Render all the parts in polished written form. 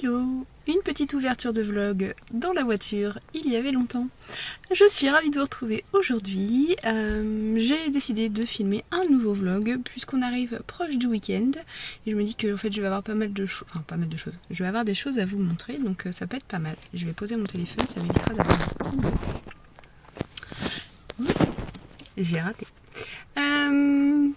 Hello! Une petite ouverture de vlog dans la voiture, il y avait longtemps. Je suis ravie de vous retrouver aujourd'hui. J'ai décidé de filmer un nouveau vlog puisqu'on arrive proche du week-end. Et je me dis que en fait, je vais avoir pas mal de choses. Je vais avoir des choses à vous montrer, donc ça peut être pas mal. Je vais poser mon téléphone, ça m'évitera d'avoir un coup. J'ai raté.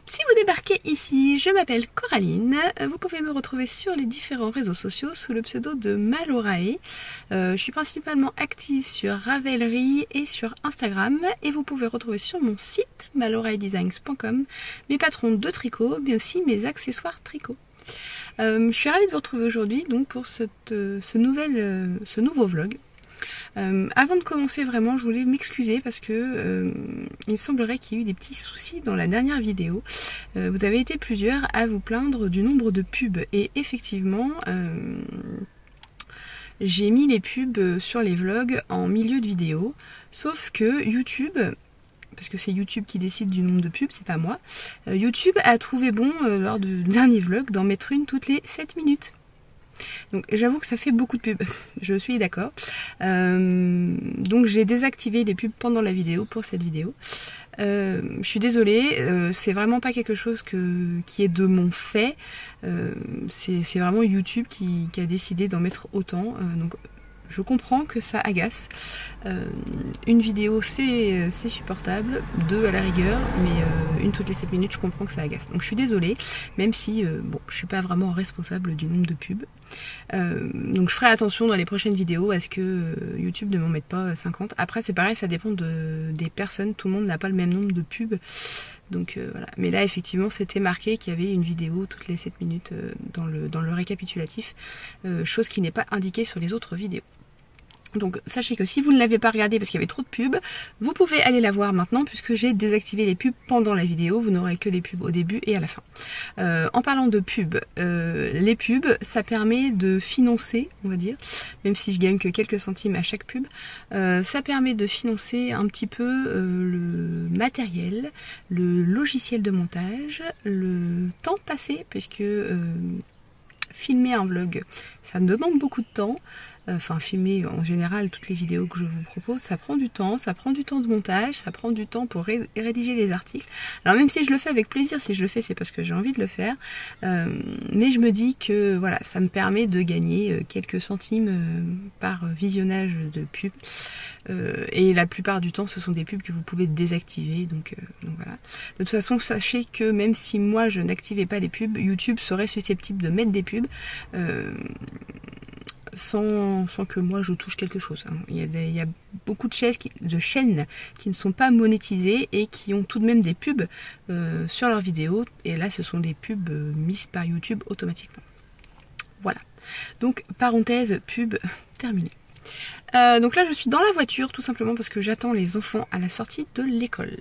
Si vous débarquez ici, je m'appelle Coraline. Vous pouvez me retrouver sur les différents réseaux sociaux sous le pseudo de Malorae. Je suis principalement active sur Ravelry et sur Instagram. Et vous pouvez retrouver sur mon site maloraedesigns.com mes patrons de tricot, mais aussi mes accessoires tricot. Je suis ravie de vous retrouver aujourd'hui donc pour ce nouveau vlog. Avant de commencer vraiment, je voulais m'excuser parce que il semblerait qu'il y ait eu des petits soucis dans la dernière vidéo. Vous avez été plusieurs à vous plaindre du nombre de pubs et effectivement j'ai mis les pubs sur les vlogs en milieu de vidéo, sauf que YouTube, parce que c'est YouTube qui décide du nombre de pubs, c'est pas moi, YouTube a trouvé bon lors du dernier vlog d'en mettre une toutes les 7 minutes. Donc j'avoue que ça fait beaucoup de pubs, je suis d'accord. Donc j'ai désactivé les pubs pendant la vidéo pour cette vidéo. Je suis désolée, c'est vraiment pas quelque chose qui est de mon fait. C'est vraiment YouTube qui a décidé d'en mettre autant. Donc je comprends que ça agace. Une vidéo c'est supportable, deux à la rigueur, mais une toutes les 7 minutes je comprends que ça agace. Donc je suis désolée, même si bon, je suis pas vraiment responsable du nombre de pubs. Donc je ferai attention dans les prochaines vidéos à ce que YouTube ne m'en mette pas 50. Après c'est pareil, ça dépend des personnes, tout le monde n'a pas le même nombre de pubs. Donc voilà. Mais là effectivement c'était marqué qu'il y avait une vidéo toutes les 7 minutes dans le récapitulatif, chose qui n'est pas indiquée sur les autres vidéos. Donc sachez que si vous ne l'avez pas regardé parce qu'il y avait trop de pubs, vous pouvez aller la voir maintenant puisque j'ai désactivé les pubs pendant la vidéo, vous n'aurez que des pubs au début et à la fin. En parlant de pubs, les pubs ça permet de financer, on va dire, même si je gagne que quelques centimes à chaque pub, ça permet de financer un petit peu le matériel, le logiciel de montage, le temps passé puisque filmer un vlog ça me demande beaucoup de temps. Enfin filmer en général toutes les vidéos que je vous propose, ça prend du temps de montage, ça prend du temps pour rédiger les articles. Alors même si je le fais avec plaisir, si je le fais c'est parce que j'ai envie de le faire, mais je me dis que voilà, ça me permet de gagner quelques centimes par visionnage de pubs, et la plupart du temps ce sont des pubs que vous pouvez désactiver, donc voilà. De toute façon sachez que même si moi je n'activais pas les pubs, YouTube serait susceptible de mettre des pubs, sans que moi je touche quelque chose. Il y a beaucoup de chaînes qui ne sont pas monétisées et qui ont tout de même des pubs sur leurs vidéos, et là ce sont des pubs mises par YouTube automatiquement. Voilà, donc parenthèse pub terminée. Donc là je suis dans la voiture tout simplement parce que j'attends les enfants à la sortie de l'école.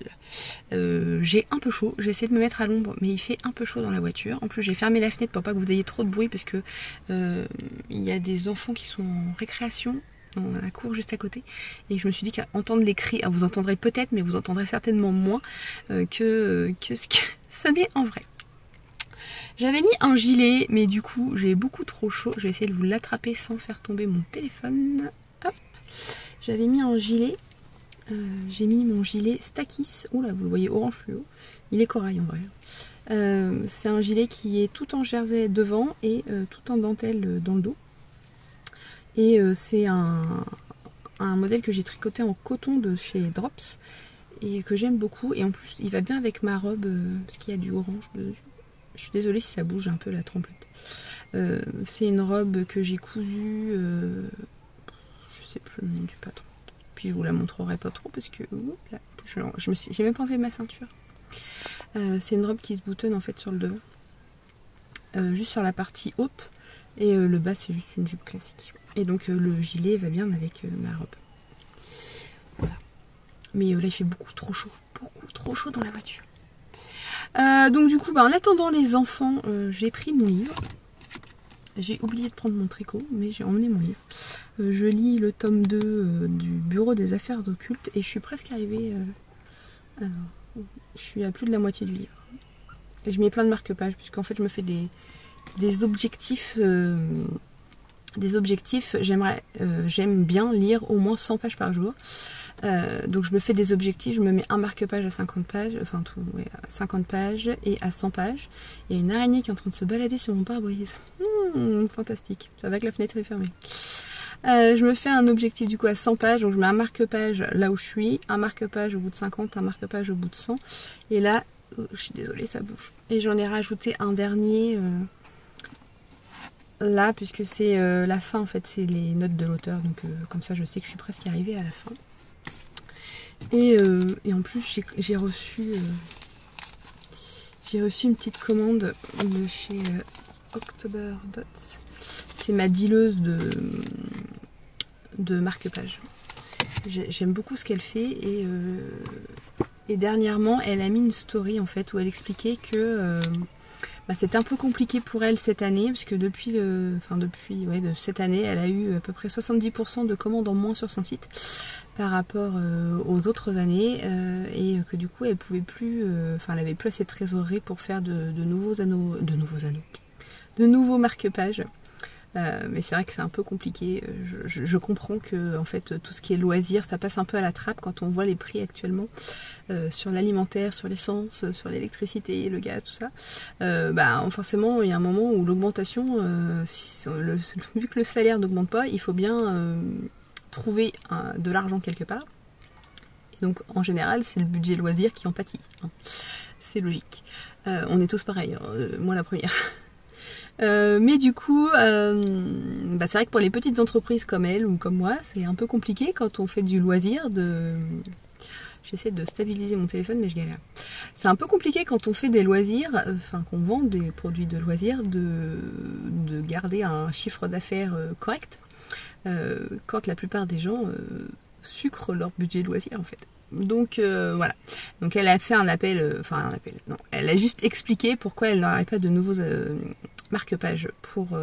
J'ai un peu chaud, j'ai essayé de me mettre à l'ombre mais il fait un peu chaud dans la voiture. En plus j'ai fermé la fenêtre pour pas que vous ayez trop de bruit parce que il y a des enfants qui sont en récréation dans la cour juste à côté, et je me suis dit qu'entendre les cris, vous entendrez peut-être mais vous entendrez certainement moins que ce que ça n'est en vrai. J'avais mis un gilet mais du coup j'ai beaucoup trop chaud, je vais essayer de vous l'attraper sans faire tomber mon téléphone. Hop. J'avais mis un gilet, j'ai mis mon gilet Stakis, oh là vous le voyez orange fluo, il est corail en vrai. C'est un gilet qui est tout en jersey devant et tout en dentelle dans le dos. Et c'est un modèle que j'ai tricoté en coton de chez Drops et que j'aime beaucoup, et en plus il va bien avec ma robe parce qu'il y a du orange dessus. Je suis désolée si ça bouge un peu la tremplette. C'est une robe que j'ai cousue, je sais plus le nom du patron. Puis je vous la montrerai pas trop parce que là, j'ai même pas enlevé ma ceinture. C'est une robe qui se boutonne en fait sur le devant, juste sur la partie haute, et le bas c'est juste une jupe classique. Et donc le gilet va bien avec ma robe. Voilà. Mais là il fait beaucoup trop chaud dans la voiture. Donc du coup en attendant les enfants, j'ai pris mon livre. J'ai oublié de prendre mon tricot mais j'ai emmené mon livre. Je lis le tome 2 du Bureau des affaires occultes et je suis presque arrivée, alors, je suis à plus de la moitié du livre. Et je mets plein de marque-pages puisqu'en fait je me fais des objectifs des objectifs, j'aime bien lire au moins 100 pages par jour. Donc je me fais des objectifs, je me mets un marque-page à 50 pages, enfin tout, ouais, à 50 pages et à 100 pages. Il y a une araignée qui est en train de se balader sur mon pare-brise. Fantastique, ça va que la fenêtre est fermée. Je me fais un objectif du coup à 100 pages, donc je mets un marque-page là où je suis, un marque-page au bout de 50, un marque-page au bout de 100. Et là, je suis désolée, ça bouge. Et j'en ai rajouté un dernier là, puisque c'est la fin en fait, c'est les notes de l'auteur, donc comme ça je sais que je suis presque arrivée à la fin. Et en plus j'ai reçu une petite commande de chez October Dots. C'est ma dealeuse de marque-page. J'aime beaucoup ce qu'elle fait et dernièrement elle a mis une story en fait où elle expliquait que c'était un peu compliqué pour elle cette année, parce que depuis cette année, elle a eu à peu près 70% de commandes en moins sur son site par rapport aux autres années, et que du coup elle pouvait plus, elle avait plus assez de trésorerie pour faire de nouveaux marque-pages. Mais c'est vrai que c'est un peu compliqué. Je comprends que en fait tout ce qui est loisirs, ça passe un peu à la trappe quand on voit les prix actuellement sur l'alimentaire, sur l'essence, sur l'électricité, le gaz, tout ça. Forcément, il y a un moment où l'augmentation, vu que le salaire n'augmente pas, il faut bien trouver de l'argent quelque part. Et donc en général, c'est le budget loisirs qui en pâtit. Hein. C'est logique. On est tous pareils, hein, moi la première. Mais du coup, c'est vrai que pour les petites entreprises comme elle ou comme moi, c'est un peu compliqué quand on fait du loisir J'essaie de stabiliser mon téléphone, mais je galère. C'est un peu compliqué quand on fait des loisirs, qu'on vend des produits de loisirs, de garder un chiffre d'affaires correct, quand la plupart des gens sucrent leur budget de loisirs en fait. Donc voilà. Donc elle a fait un appel, non, elle a juste expliqué pourquoi elle n'aurait pas de nouveaux marque-pages pour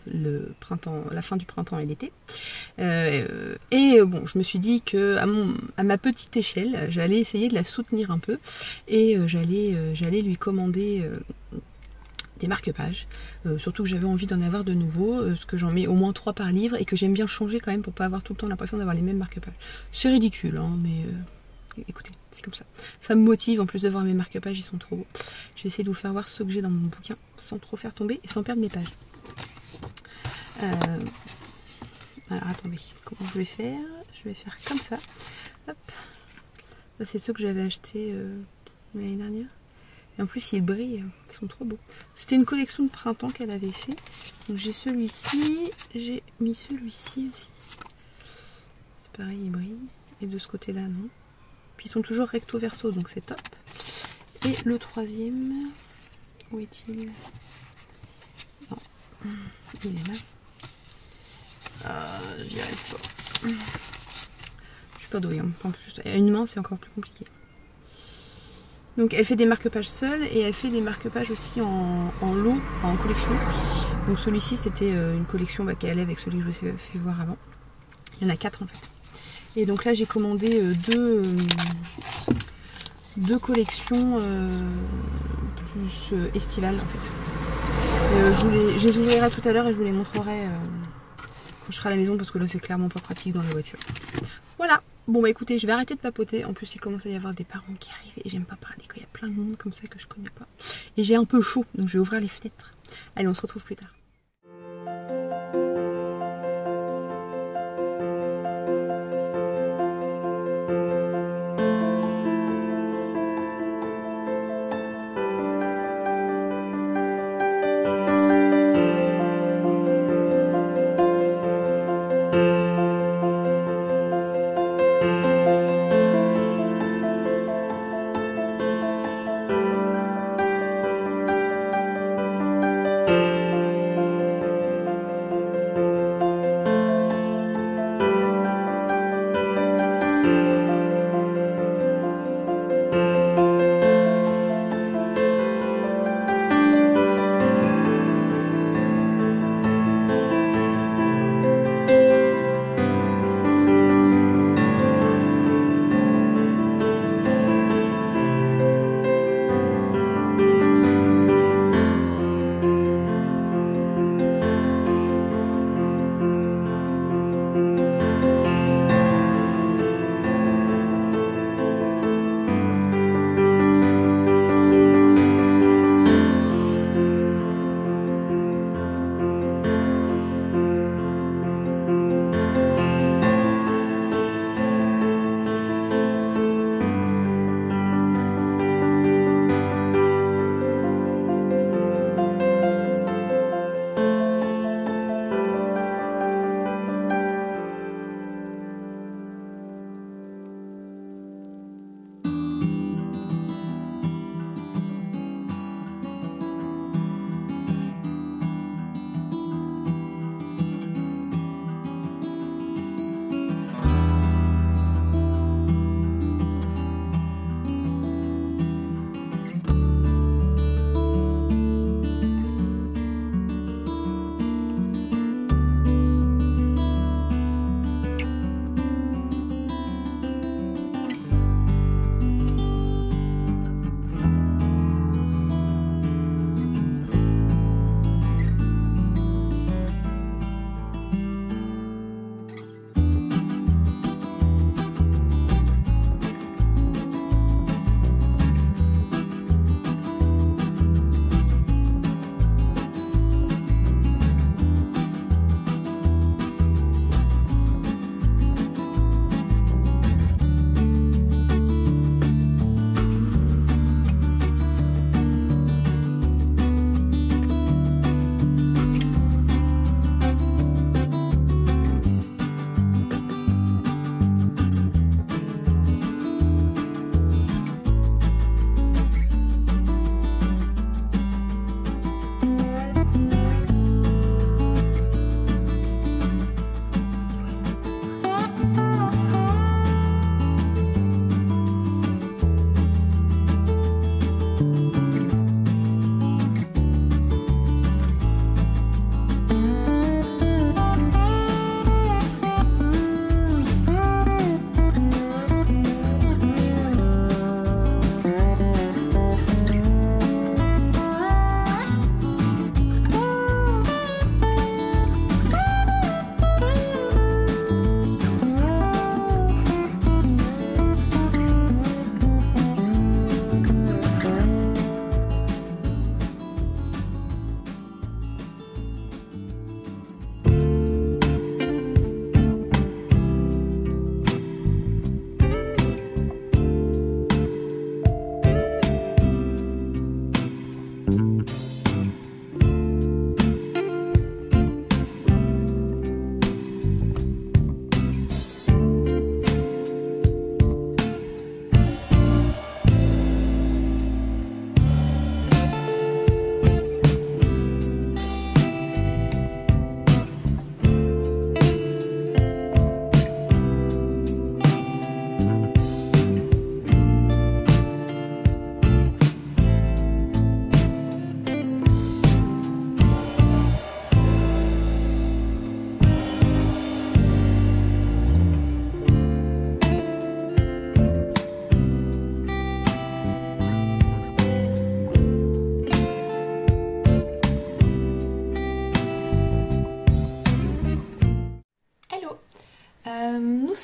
le printemps, la fin du printemps et l'été. Je me suis dit que à ma petite échelle, j'allais essayer de la soutenir un peu et j'allais lui commander des marque-pages, surtout que j'avais envie d'en avoir de nouveaux, parce que j'en mets au moins 3 par livre et que j'aime bien changer quand même pour pas avoir tout le temps l'impression d'avoir les mêmes marque-pages. C'est ridicule, hein, mais écoutez, c'est comme ça. Ça me motive, en plus de voir mes marque-pages, ils sont trop beaux. Je vais essayer de vous faire voir ceux que j'ai dans mon bouquin, sans trop faire tomber et sans perdre mes pages. Alors attendez, comment je vais faire? Je vais faire comme ça. Hop. Ça c'est ceux que j'avais achetés l'année dernière. Et en plus ils brillent, ils sont trop beaux. C'était une collection de printemps qu'elle avait fait. Donc j'ai celui-ci, j'ai mis celui-ci aussi. C'est pareil, il brille. Et de ce côté-là, non. Puis ils sont toujours recto verso, donc c'est top. Et le troisième, où est-il? Non, il est là. J'y arrive pas. Je suis pas douée, hein. En plus, à une main, c'est encore plus compliqué. Donc elle fait des marque-pages seules et elle fait des marque-pages aussi en lot, en collection. Donc celui-ci, c'était une collection qui allait avec celui que je vous ai fait voir avant. Il y en a 4 en fait. Et donc là j'ai commandé deux collections plus estivales en fait. Je les ouvrirai tout à l'heure et je vous les montrerai quand je serai à la maison parce que là c'est clairement pas pratique dans la voiture. Voilà, bon bah écoutez, je vais arrêter de papoter. En plus il commence à y avoir des parents qui arrivent et j'aime pas parler quand il y a plein de monde comme ça que je connais pas. Et j'ai un peu chaud donc je vais ouvrir les fenêtres. Allez, on se retrouve plus tard.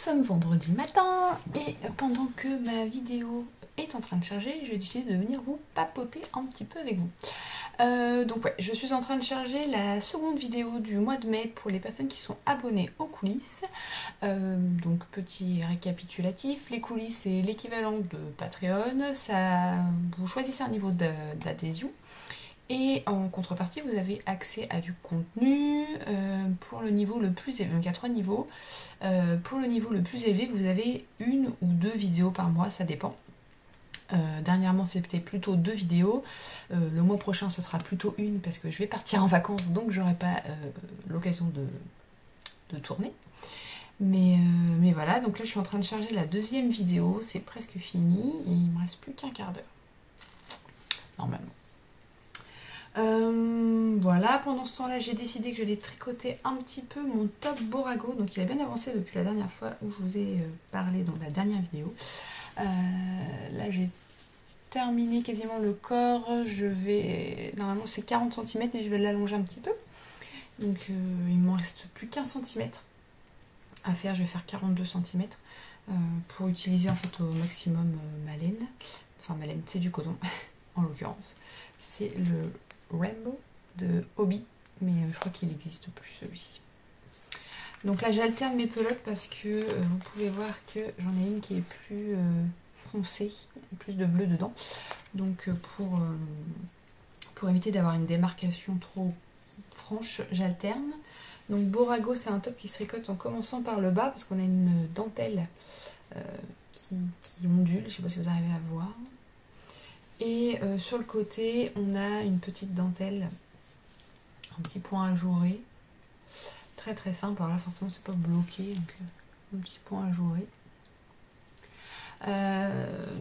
sommes vendredi matin et pendant que ma vidéo est en train de charger, j'ai décidé de venir vous papoter un petit peu avec vous. Donc ouais, je suis en train de charger la seconde vidéo du mois de mai pour les personnes qui sont abonnées aux coulisses. Donc petit récapitulatif, les coulisses c'est l'équivalent de Patreon, vous choisissez un niveau d'adhésion. Et en contrepartie, vous avez accès à du contenu pour le niveau le plus élevé. Donc il y a 3 niveaux. Pour le niveau le plus élevé, vous avez 1 ou 2 vidéos par mois, ça dépend. Dernièrement, c'était plutôt 2 vidéos. Le mois prochain, ce sera plutôt 1 parce que je vais partir en vacances, donc j'aurai pas l'occasion de tourner. Mais voilà, donc là, je suis en train de charger la 2e vidéo. C'est presque fini. Et il me reste plus qu'un quart d'heure. Normalement. Voilà, pendant ce temps-là, j'ai décidé que j'allais tricoter un petit peu mon top Borago. Donc il a bien avancé depuis la dernière fois où je vous ai parlé dans la dernière vidéo. Là, j'ai terminé quasiment le corps. Normalement, c'est 40 cm, mais je vais l'allonger un petit peu. Donc il m'en reste plus qu'un centimètre à faire. Je vais faire 42 cm pour utiliser en fait au maximum ma laine. Enfin, ma laine, c'est du coton en l'occurrence. C'est le Rainbow de Hobby, mais je crois qu'il n'existe plus celui-ci. Donc là j'alterne mes pelotes parce que vous pouvez voir que j'en ai une qui est plus foncée, plus de bleu dedans. Donc pour éviter d'avoir une démarcation trop franche, j'alterne. Donc Borago, c'est un top qui se tricote en commençant par le bas parce qu'on a une dentelle qui ondule, je ne sais pas si vous arrivez à voir. Et sur le côté, on a une petite dentelle, un petit point ajouré, très très simple. Alors là, forcément, c'est pas bloqué, donc un petit point ajouré.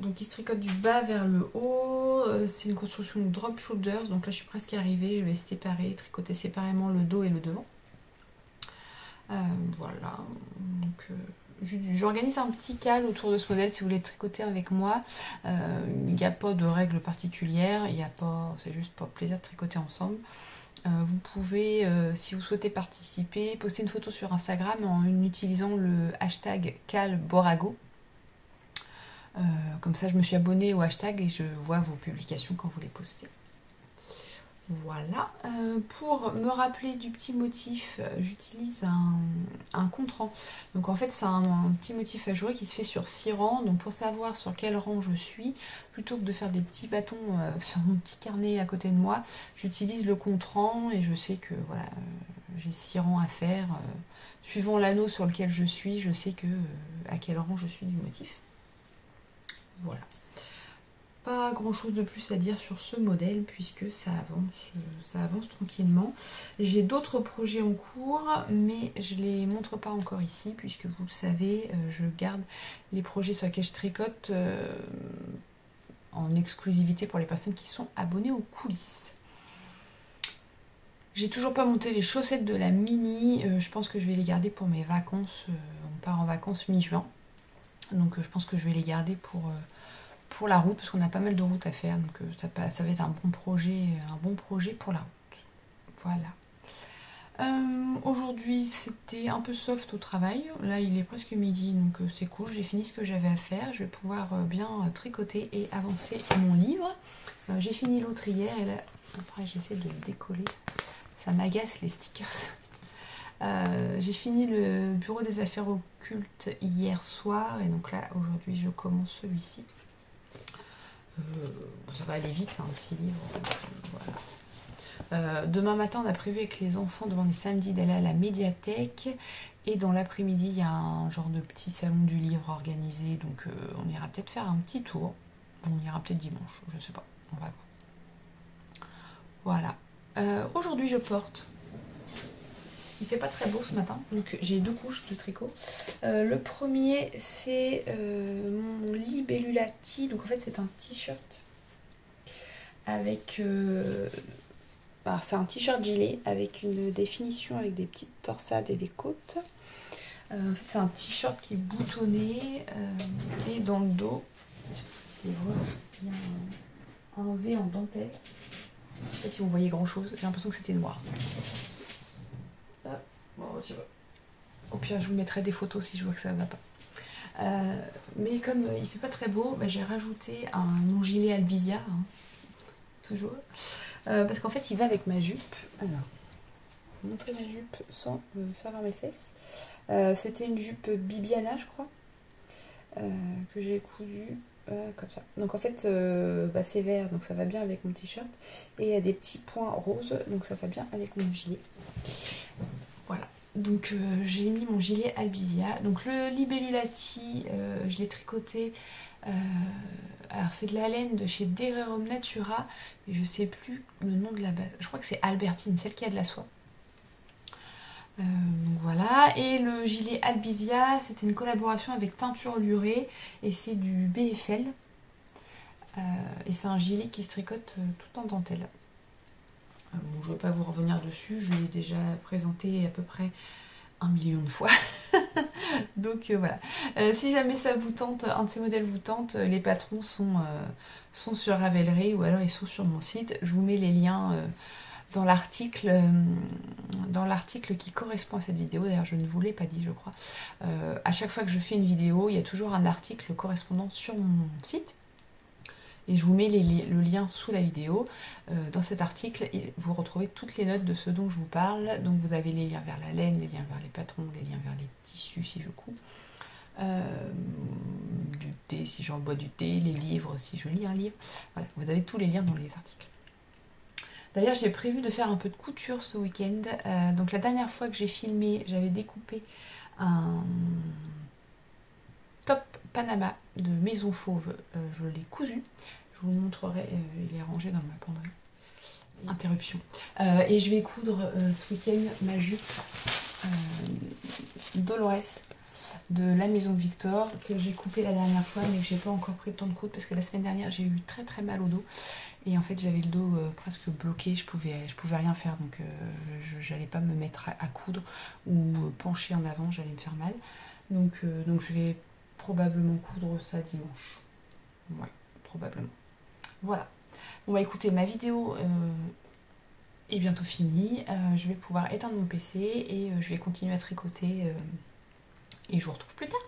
Donc il se tricote du bas vers le haut. C'est une construction drop shoulders, donc là je suis presque arrivée. Je vais tricoter séparément le dos et le devant. Voilà. Donc j'organise un petit cal autour de ce modèle si vous voulez tricoter avec moi. Il n'y a pas de règles particulières, c'est juste pour plaisir de tricoter ensemble. Vous pouvez, si vous souhaitez participer, poster une photo sur Instagram en utilisant le hashtag CalBorago. Comme ça je me suis abonnée au hashtag et je vois vos publications quand vous les postez. Voilà, pour me rappeler du petit motif, j'utilise un contre-rang. Donc en fait c'est un petit motif ajouré qui se fait sur 6 rangs. Donc pour savoir sur quel rang je suis, plutôt que de faire des petits bâtons sur mon petit carnet à côté de moi, j'utilise le contre-rang et je sais que voilà, j'ai 6 rangs à faire. Suivant l'anneau sur lequel je suis, je sais à quel rang je suis du motif. Voilà. Pas grand chose de plus à dire sur ce modèle puisque ça avance tranquillement. J'ai d'autres projets en cours mais je ne les montre pas encore ici puisque vous le savez, je garde les projets sur lesquels je tricote en exclusivité pour les personnes qui sont abonnées aux coulisses. J'ai toujours pas monté les chaussettes de la Mini, je pense que je vais les garder pour mes vacances, on part en vacances mi-juin. Donc je pense que je vais les garder pour la route, parce qu'on a pas mal de routes à faire, donc ça va être un bon projet pour la route. Voilà. Aujourd'hui, c'était un peu soft au travail. Là, il est presque midi, donc c'est cool. J'ai fini ce que j'avais à faire. Je vais pouvoir bien tricoter et avancer mon livre. J'ai fini l'autre hier, et là, après, j'essaie de le décoller. Ça m'agace, les stickers. J'ai fini le bureau des affaires occultes hier soir, et donc là, aujourd'hui, je commence celui-ci. Ça va aller vite, c'est un petit livre. Voilà. Demain matin, on a prévu avec les enfants, devant les samedis, d'aller à la médiathèque. Et dans l'après-midi, il y a un genre de petit salon du livre organisé. Donc on ira peut-être faire un petit tour. On ira peut-être dimanche, je sais pas. On va voir. Voilà. Aujourd'hui, je porte. Il fait pas très beau ce matin, donc j'ai 2 couches de tricot. Le premier, c'est mon Libellula Tee. Donc en fait, c'est un t-shirt avec... c'est un t-shirt gilet avec une définition avec des petites torsades et des côtes. En fait, c'est un t-shirt qui est boutonné et dans le dos, il y a un V en dentelle. Je sais pas si vous voyez grand chose, j'ai l'impression que c'était noir. Bon, je sais pas. Au pire, je vous mettrai des photos si je vois que ça va pas. Mais comme il fait pas très beau, bah, j'ai rajouté mon gilet Albizia, hein, toujours. Parce qu'en fait il va avec ma jupe. Alors, je vais montrer ma jupe sans faire voir mes fesses. C'était une jupe Bibiana, je crois, que j'ai cousue comme ça. Donc en fait bah, c'est vert, donc ça va bien avec mon t-shirt. Et il y a des petits points roses, donc ça va bien avec mon gilet. Voilà. Donc j'ai mis mon gilet Albizia. Donc le Libellulati, je l'ai tricoté. Alors c'est de la laine de chez Dererum Natura, mais je sais plus le nom de la base. Je crois que c'est Albertine, celle qui a de la soie. Donc voilà. Et le gilet Albizia, c'était une collaboration avec Teinture Lurée et c'est du BFL. Et c'est un gilet qui se tricote tout en dentelle. Bon, je ne vais pas vous revenir dessus, je l'ai déjà présenté à peu près 1 million de fois. Donc voilà. Si jamais ça vous tente, un de ces modèles vous tente, les patrons sont sur Ravelry ou alors ils sont sur mon site. Je vous mets les liens dans l'article qui correspond à cette vidéo. D'ailleurs, je ne vous l'ai pas dit, je crois. À chaque fois que je fais une vidéo, il y a toujours un article correspondant sur mon site. Et je vous mets le lien sous la vidéo. Dans cet article, vous retrouvez toutes les notes de ce dont je vous parle. Donc vous avez les liens vers la laine, les liens vers les patrons, les liens vers les tissus si je couds, du thé si j'en bois du thé, les livres si je lis un livre. Voilà, vous avez tous les liens dans les articles. D'ailleurs, j'ai prévu de faire un peu de couture ce week-end. Donc la dernière fois que j'ai filmé, j'avais découpé un top Panama de Maison Fauve. Je l'ai cousu. Je vous le montrerai. Il est rangé dans ma penderie. Interruption. Et je vais coudre ce week-end ma jupe Dolores de la Maison Victor que j'ai coupé la dernière fois mais que j'ai pas encore pris le temps de coudre parce que la semaine dernière j'ai eu très très mal au dos et en fait j'avais le dos presque bloqué, je pouvais rien faire donc j'allais pas me mettre à coudre ou pencher en avant, j'allais me faire mal donc je vais probablement coudre ça dimanche. Ouais, probablement. Voilà. Bon bah écoutez, ma vidéo est bientôt finie. Je vais pouvoir éteindre mon PC et je vais continuer à tricoter et je vous retrouve plus tard.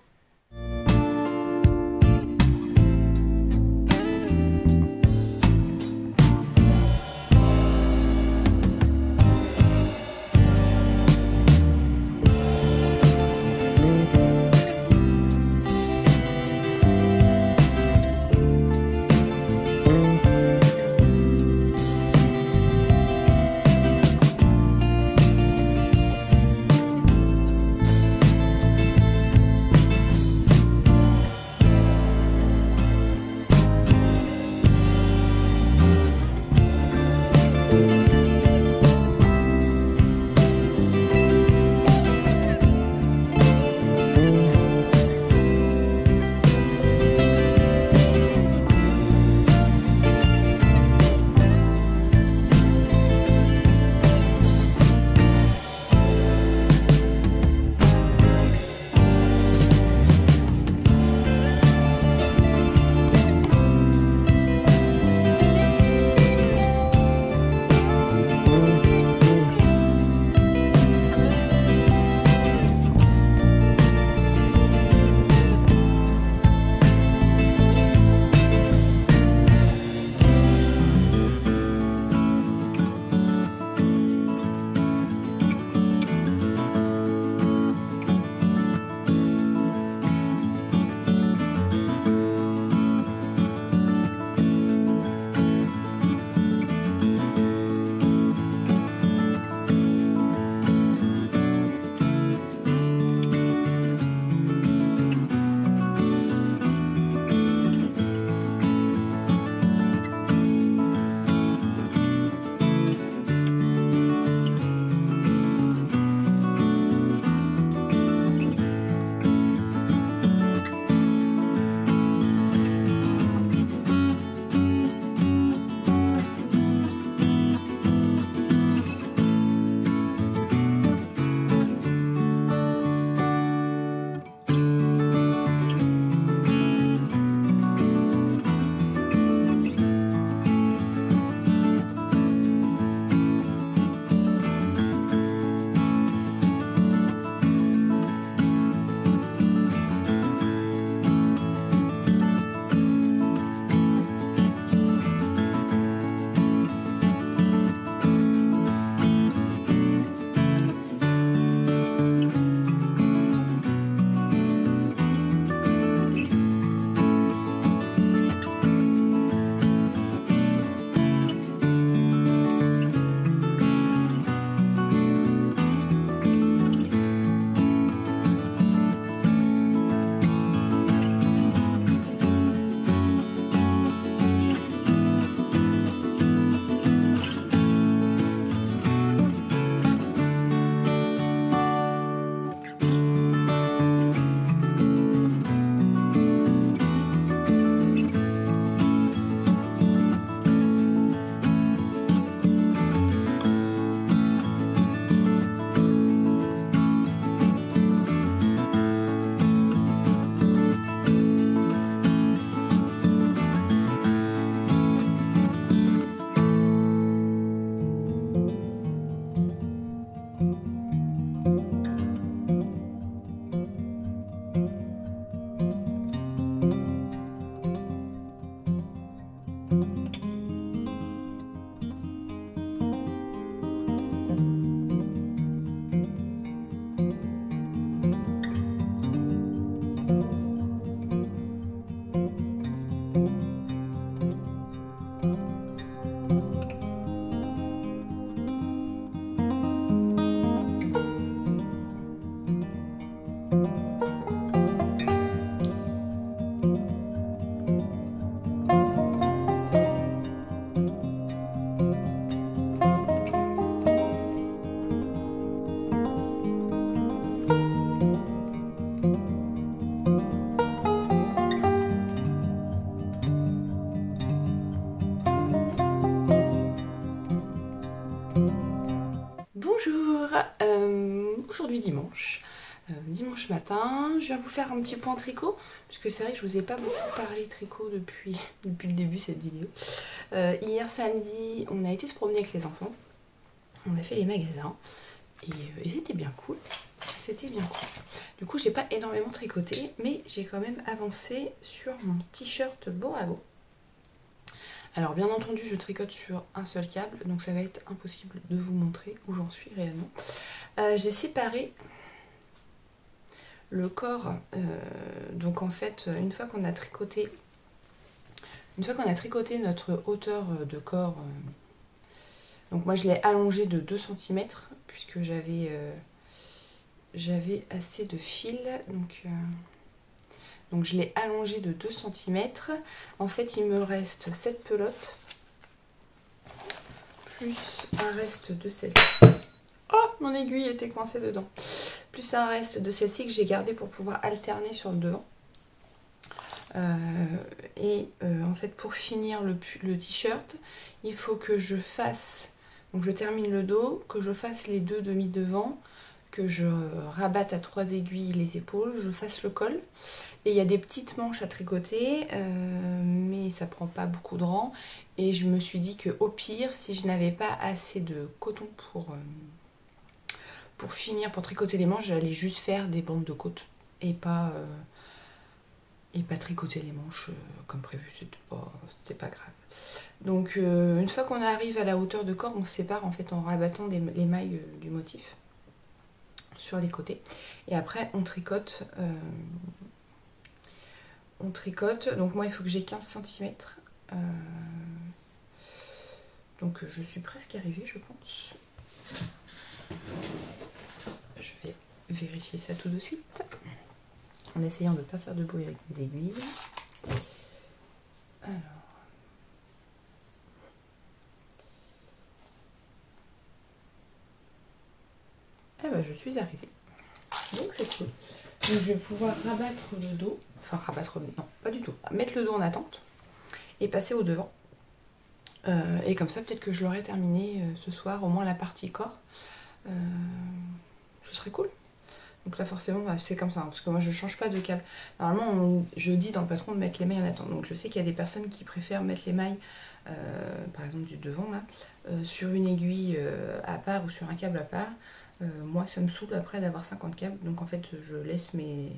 Aujourd'hui dimanche. Dimanche matin, je viens vous faire un petit point tricot, puisque c'est vrai que je vous ai pas beaucoup parlé tricot depuis le début de cette vidéo. Hier samedi, on a été se promener avec les enfants, on a fait les magasins, et c'était bien cool. C'était bien cool. Du coup, j'ai pas énormément tricoté, mais j'ai quand même avancé sur mon t-shirt Borago. Alors bien entendu, je tricote sur un seul câble, donc ça va être impossible de vous montrer où j'en suis réellement. J'ai séparé le corps, donc en fait, une fois qu'on a tricoté notre hauteur de corps, donc moi je l'ai allongé de 2 cm, puisque j'avais assez de fil, donc je l'ai allongé de 2 cm. En fait, il me reste cette pelote, plus un reste de celle-ci. Oh, mon aiguille était coincée dedans. Plus un reste de celle-ci que j'ai gardé pour pouvoir alterner sur le devant. En fait, pour finir le t-shirt, il faut que je fasse, donc je termine le dos, que je fasse les 2 demi-devants, que je rabatte à 3 aiguilles les épaules, je fasse le col. Et il y a des petites manches à tricoter, mais ça prend pas beaucoup de rang. Et je me suis dit que au pire, si je n'avais pas assez de coton pour finir, pour tricoter les manches, j'allais juste faire des bandes de côte et pas tricoter les manches comme prévu, c'était pas grave. Donc une fois qu'on arrive à la hauteur de corps, on se sépare en fait en rabattant les mailles du motif sur les côtés. Et après on tricote. Donc moi il faut que j'ai 15 cm. Donc je suis presque arrivée, je pense. Je vais vérifier ça tout de suite, en essayant de ne pas faire de bruit avec les aiguilles. Alors. Eh ben je suis arrivée. Donc c'est cool. Donc je vais pouvoir rabattre le dos. Enfin rabattre, non, pas du tout. Mettre le dos en attente et passer au devant. Et comme ça, peut-être que je l'aurai terminé ce soir, au moins la partie corps. Ce serait cool. Donc là forcément c'est comme ça, hein, parce que moi je change pas de câble. Normalement je dis dans le patron de mettre les mailles en attente. Donc je sais qu'il y a des personnes qui préfèrent mettre les mailles, par exemple du devant là, sur une aiguille à part ou sur un câble à part. Moi ça me saoule après d'avoir 50 câbles. Donc en fait je laisse mes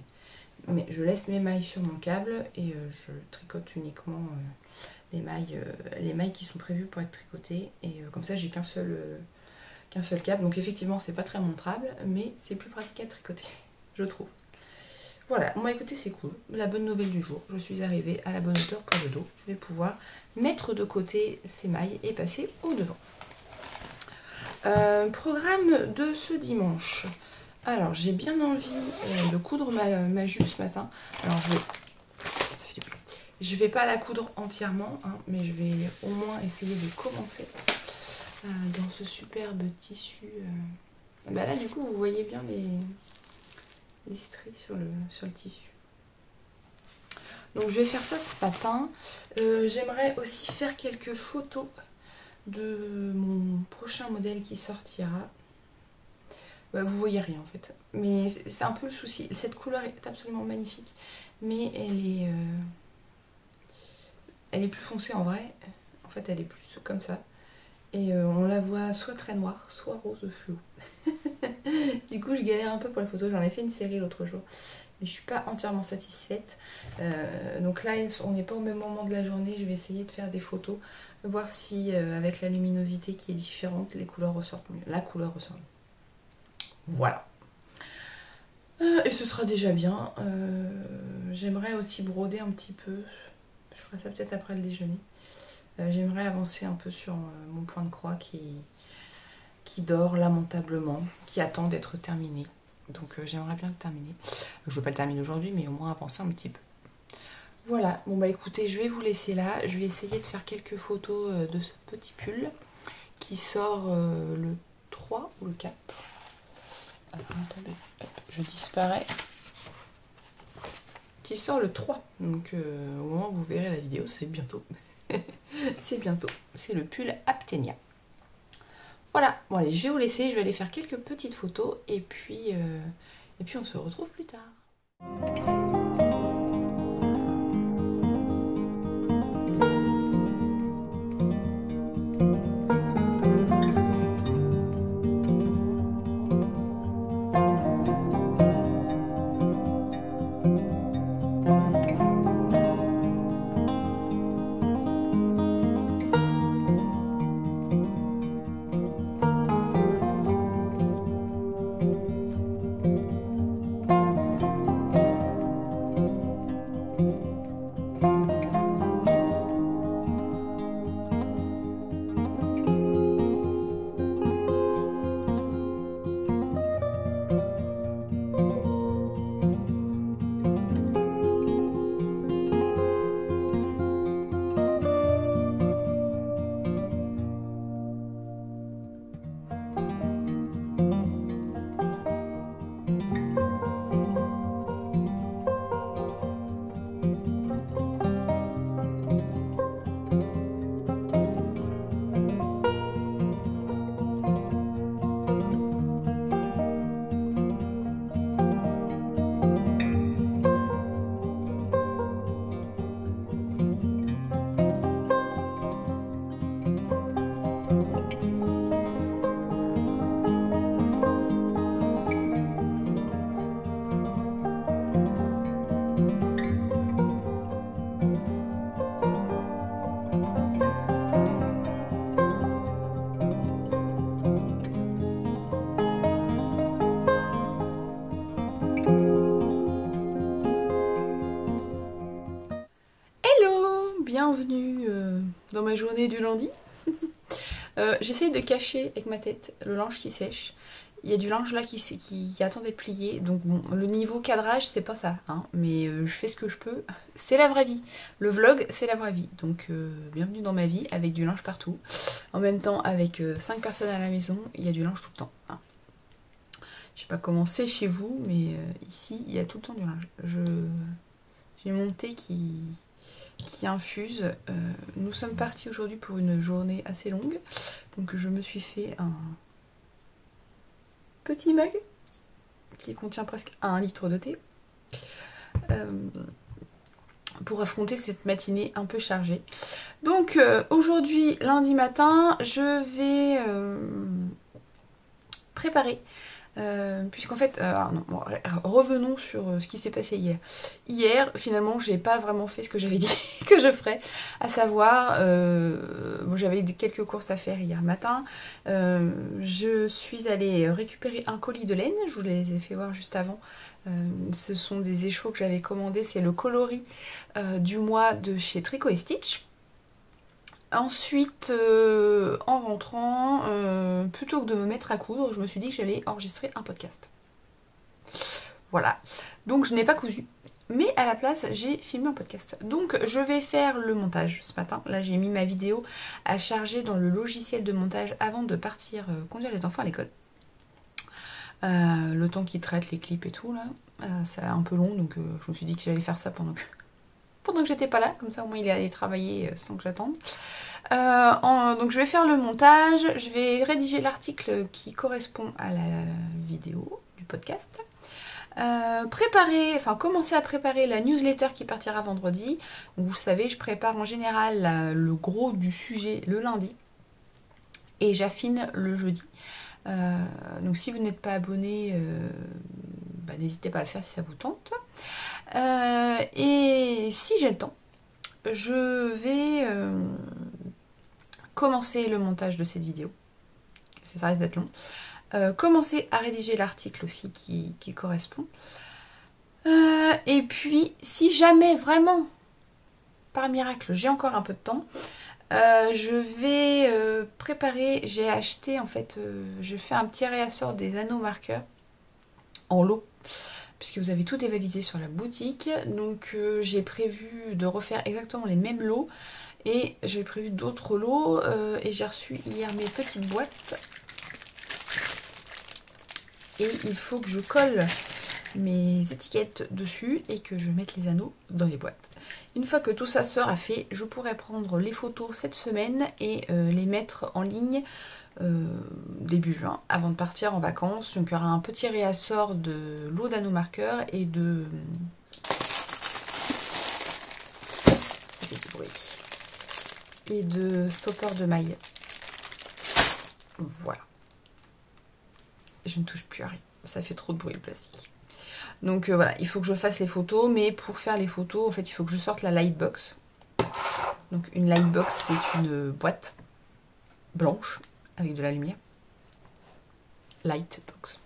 mailles sur mon câble et je tricote uniquement les mailles qui sont prévues pour être tricotées. Et comme ça j'ai qu'un seul câble, donc effectivement c'est pas très montrable, mais c'est plus pratique à tricoter, je trouve. Voilà, bon bah écoutez, c'est cool. La bonne nouvelle du jour, je suis arrivée à la bonne hauteur pour le dos. Je vais pouvoir mettre de côté ces mailles et passer au devant. Programme de ce dimanche. Alors j'ai bien envie de coudre ma jupe ce matin. Alors je vais pas la coudre entièrement, hein, mais je vais au moins essayer de commencer dans ce superbe tissu. Bah là du coup vous voyez bien les stries sur le tissu. Donc je vais faire ça ce matin. J'aimerais aussi faire quelques photos de mon prochain modèle qui sortira. Bah, vous voyez rien en fait, mais c'est un peu le souci. Cette couleur est absolument magnifique, mais elle est plus foncée en vrai. En fait elle est plus comme ça. Et on la voit soit très noire, soit rose fluo. Du coup je galère un peu pour la photo, j'en ai fait une série l'autre jour. Mais je suis pas entièrement satisfaite. Donc là on n'est pas au même moment de la journée, je vais essayer de faire des photos. Voir si avec la luminosité qui est différente, les couleurs ressortent mieux. La couleur ressort mieux. Voilà. Et ce sera déjà bien. J'aimerais aussi broder un petit peu. Je ferai ça peut-être après le déjeuner. J'aimerais avancer un peu sur mon point de croix qui dort lamentablement, qui attend d'être terminé. Donc j'aimerais bien le terminer. Je ne veux pas le terminer aujourd'hui, mais au moins avancer un petit peu. Voilà, bon bah écoutez, je vais vous laisser là. Je vais essayer de faire quelques photos de ce petit pull qui sort le 3 ou le 4. Alors, attendez, hop, je disparais. Qui sort le 3. Donc au moment où vous verrez la vidéo, c'est bientôt. C'est bientôt. C'est le pull Aptenia. Voilà, bon allez, je vais vous laisser, je vais aller faire quelques petites photos et puis on se retrouve plus tard. Bienvenue dans ma journée du lundi. J'essaye de cacher avec ma tête le linge qui sèche. Il y a du linge là qui attend d'être plié. Donc bon, le niveau cadrage, c'est pas ça. Hein, mais je fais ce que je peux. C'est la vraie vie. Le vlog, c'est la vraie vie. Donc bienvenue dans ma vie avec du linge partout. En même temps, avec 5 personnes à la maison, il y a du linge tout le temps. Hein. Je sais pas comment c'est chez vous, mais ici, il y a tout le temps du linge. J'ai mon thé qui infuse. Nous sommes partis aujourd'hui pour une journée assez longue. Donc je me suis fait un petit mug qui contient presque 1 litre de thé pour affronter cette matinée un peu chargée. Donc aujourd'hui, lundi matin, je vais préparer puisqu'en fait, revenons sur ce qui s'est passé hier. Hier, finalement, j'ai pas vraiment fait ce que j'avais dit que je ferais, à savoir, j'avais quelques courses à faire hier matin. Je suis allée récupérer un colis de laine, je vous l'ai fait voir juste avant. Ce sont des échos que j'avais commandés, c'est le coloris du mois de chez Tricot & Stitch. Ensuite, en rentrant, plutôt que de me mettre à coudre, je me suis dit que j'allais enregistrer un podcast. Voilà. Donc je n'ai pas cousu. Mais à la place, j'ai filmé un podcast. Donc je vais faire le montage ce matin. Là, j'ai mis ma vidéo à charger dans le logiciel de montage avant de partir conduire les enfants à l'école. Le temps qu'ils traitent les clips et tout, là, c'est un peu long. Donc je me suis dit que j'allais faire ça pendant que j'étais pas là, comme ça au moins il est allé travailler sans que j'attende. Donc je vais faire le montage, je vais rédiger l'article qui correspond à la vidéo du podcast. Commencer à préparer la newsletter qui partira vendredi. Donc, vous savez, je prépare en général le gros du sujet le lundi et j'affine le jeudi. Donc si vous n'êtes pas abonné, n'hésitez pas à le faire si ça vous tente. Et si j'ai le temps, je vais commencer le montage de cette vidéo. Ça risque d'être long. Commencer à rédiger l'article aussi qui correspond. Et puis, si jamais vraiment, par miracle, j'ai encore un peu de temps, je vais préparer, j'ai acheté en fait, je fais un petit réassort des anneaux marqueurs en lot, puisque vous avez tout dévalisé sur la boutique. Donc j'ai prévu de refaire exactement les mêmes lots, et j'ai prévu d'autres lots, et j'ai reçu hier mes petites boîtes. Et il faut que je colle mes étiquettes dessus et que je mette les anneaux dans les boîtes. Une fois que tout ça sera fait, je pourrai prendre les photos cette semaine et les mettre en ligne début juin, avant de partir en vacances. Donc il y aura un petit réassort de l'eau d'anneau marqueur et de... et de stopper de maille. Voilà. Je ne touche plus à rien. Ça fait trop de bruit le plastique. Donc voilà, il faut que je fasse les photos, mais pour faire les photos, en fait, il faut que je sorte la Lightbox. Donc une Lightbox, c'est une boîte blanche avec de la lumière. Lightbox.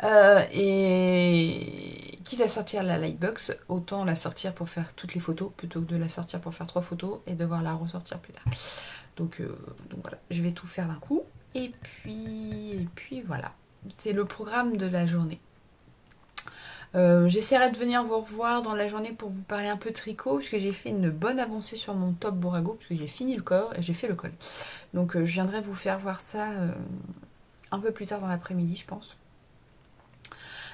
Voilà. Et quitte à sortir la Lightbox, autant la sortir pour faire toutes les photos plutôt que de la sortir pour faire 3 photos et devoir la ressortir plus tard. Donc voilà, je vais tout faire d'un coup. Et puis voilà, c'est le programme de la journée. J'essaierai de venir vous revoir dans la journée pour vous parler un peu tricot, puisque j'ai fait une bonne avancée sur mon top Borago, puisque j'ai fini le corps et j'ai fait le col. Donc je viendrai vous faire voir ça un peu plus tard dans l'après-midi, je pense.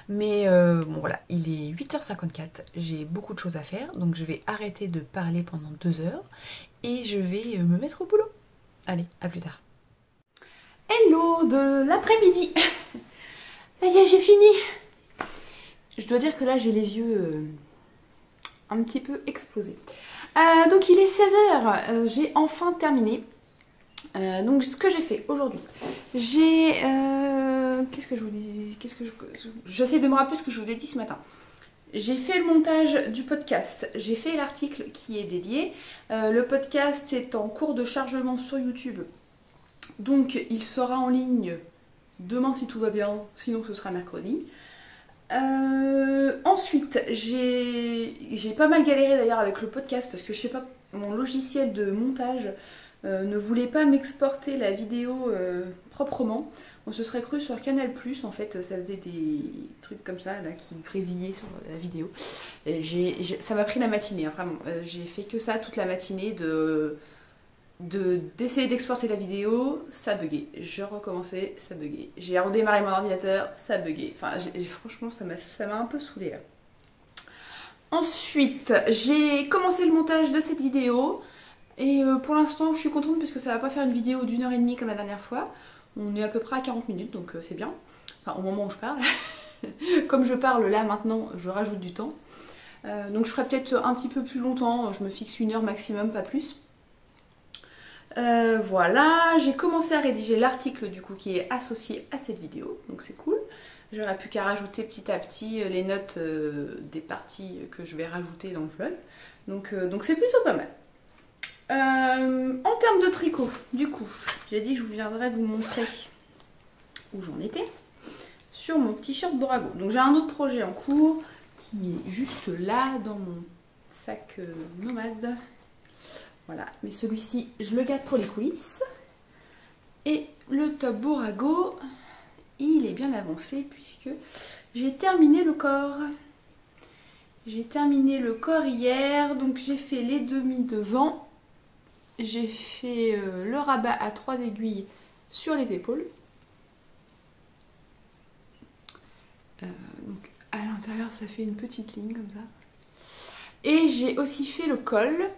Mais bon voilà, il est 8h54, j'ai beaucoup de choses à faire, donc je vais arrêter de parler pendant 2 heures et je vais me mettre au boulot. Allez, à plus tard. Hello de l'après-midi. Ça y est, j'ai fini. Je dois dire que là j'ai les yeux un petit peu explosés. Donc il est 16h, j'ai enfin terminé. Donc ce que j'ai fait aujourd'hui, j'ai... qu'est-ce que je vous dis? J'essaie de me rappeler ce que je vous ai dit ce matin. J'ai fait le montage du podcast, j'ai fait l'article qui est dédié. Le podcast est en cours de chargement sur YouTube. Donc il sera en ligne demain si tout va bien, sinon ce sera mercredi. Ensuite, j'ai pas mal galéré d'ailleurs avec le podcast parce que je sais pas, mon logiciel de montage ne voulait pas m'exporter la vidéo proprement. On se serait cru sur Canal+, en fait, ça faisait des trucs comme ça là qui grésillaient sur la vidéo. Ça m'a pris la matinée, hein, vraiment. J'ai fait que ça toute la matinée d'essayer d'exporter la vidéo, ça buguait. Je recommençais, ça buguait. J'ai redémarré mon ordinateur, ça buguait. Enfin, franchement, ça m'a un peu saoulée là. Ensuite, j'ai commencé le montage de cette vidéo. Et pour l'instant, je suis contente parce que ça va pas faire une vidéo d'1h30 comme la dernière fois. On est à peu près à 40 minutes, donc c'est bien. Enfin, au moment où je parle. Comme je parle là maintenant, je rajoute du temps. Donc je ferai peut-être un petit peu plus longtemps. Je me fixe 1 heure maximum, pas plus. Voilà, j'ai commencé à rédiger l'article du coup qui est associé à cette vidéo, donc c'est cool. J'aurais plus qu'à rajouter petit à petit les notes des parties que je vais rajouter dans le vlog. Donc c'est plutôt pas mal. En termes de tricot, du coup, j'ai dit que je viendrais vous montrer où j'en étais sur mon t-shirt Borago. Donc j'ai un autre projet en cours qui est juste là dans mon sac nomade. Voilà, mais celui-ci, je le garde pour les coulisses. Et le top Borago, il est bien avancé puisque j'ai terminé le corps. J'ai terminé le corps hier, donc j'ai fait les demi devant. J'ai fait le rabat à 3 aiguilles sur les épaules. Donc à l'intérieur, ça fait une petite ligne comme ça. Et j'ai aussi fait le col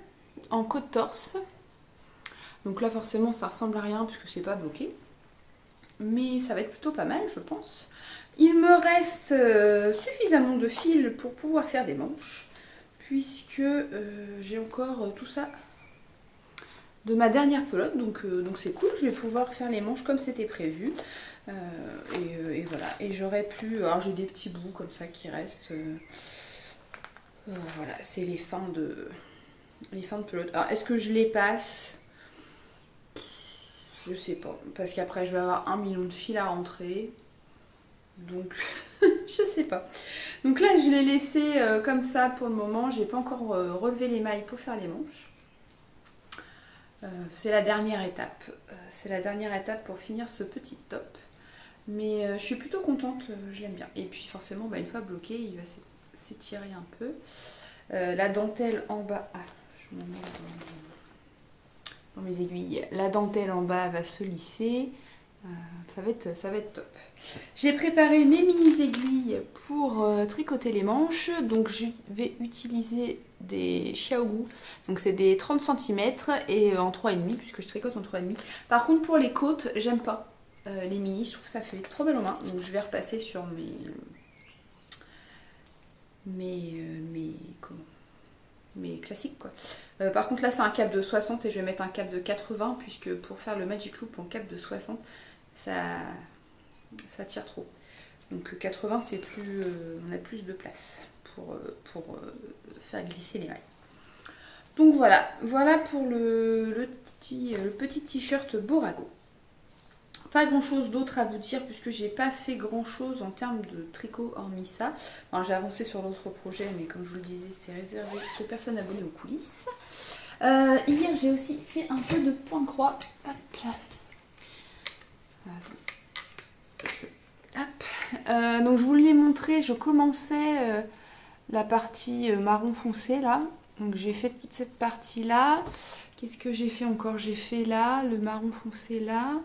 en côte-torse. Donc là forcément ça ressemble à rien puisque c'est pas bloqué. Mais ça va être plutôt pas mal je pense. Il me reste suffisamment de fil pour pouvoir faire des manches. Puisque j'ai encore tout ça de ma dernière pelote. Donc c'est cool, je vais pouvoir faire les manches comme c'était prévu. Et voilà. Et j'aurai plus... Alors j'ai des petits bouts comme ça qui restent. Voilà, c'est les fins de pelote. Alors, est-ce que je les passe? Je sais pas. Parce qu'après, je vais avoir 1 million de fils à rentrer. Donc, je sais pas. Donc là, je l'ai laissé comme ça pour le moment. J'ai pas encore relevé les mailles pour faire les manches. C'est la dernière étape. C'est la dernière étape pour finir ce petit top. Mais je suis plutôt contente. Je l'aime bien. Et puis, forcément, bah, une fois bloqué, il va s'étirer un peu. La dentelle en bas... Ah, je m'en mets dans mes aiguilles. La dentelle en bas va se lisser. Ça va être top. J'ai préparé mes mini aiguilles pour tricoter les manches. Donc je vais utiliser des Xiaogu. Donc c'est des 30 cm et en 3,5 puisque je tricote en 3,5. Par contre pour les côtes, j'aime pas les mini, je trouve que ça fait trop belle en main. Donc je vais repasser sur mes classiques quoi. Par contre là c'est un cap de 60 et je vais mettre un cap de 80 puisque pour faire le Magic Loop en cap de 60 ça tire trop. Donc 80 c'est plus, on a plus de place pour faire glisser les mailles. Donc voilà, voilà pour le petit t-shirt Borago. Pas grand chose d'autre à vous dire puisque j'ai pas fait grand chose en termes de tricot hormis ça. Enfin, j'ai avancé sur d'autres projets mais comme je vous le disais c'est réservé aux personnes abonnées aux coulisses. Hier j'ai aussi fait un peu de point croix. Hop là. Hop. Donc je vous l'ai montré, je commençais la partie marron foncé là. Donc j'ai fait toute cette partie là. Qu'est-ce que j'ai fait encore? J'ai fait là, le marron foncé là.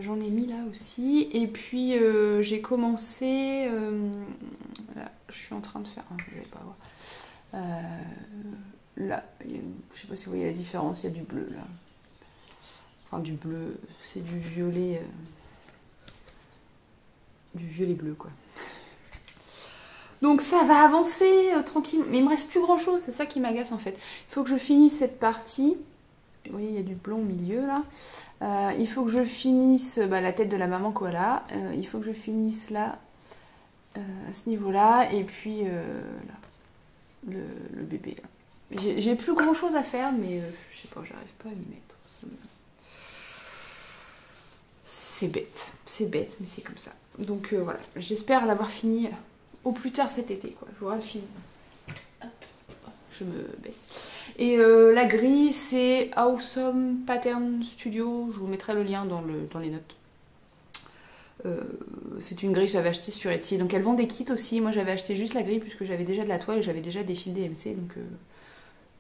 J'en ai mis là aussi. Et puis j'ai commencé... là, je suis en train de faire... vous n'allez pas voir. Là, je sais pas si vous voyez la différence, il y a du bleu là. Enfin du bleu, c'est du violet... du violet bleu quoi. Donc ça va avancer tranquille, mais il me reste plus grand chose, c'est ça qui m'agace en fait. Il faut que je finisse cette partie. Vous voyez il y a du blanc au milieu là. Il faut que je finisse la tête de la maman koala. Il faut que je finisse là à ce niveau là et puis là le bébé là. J'ai plus grand chose à faire mais je sais pas, j'arrive pas à m'y mettre. C'est bête mais c'est comme ça. Donc voilà, j'espère l'avoir fini au plus tard cet été quoi. Je vois le film. Hop, je me baisse. Et la grille c'est Awesome Pattern Studio. Je vous mettrai le lien dans les notes. C'est une grille que j'avais achetée sur Etsy. Donc elles vendent des kits aussi. Moi j'avais acheté juste la grille puisque j'avais déjà de la toile et j'avais déjà des fils DMC. Donc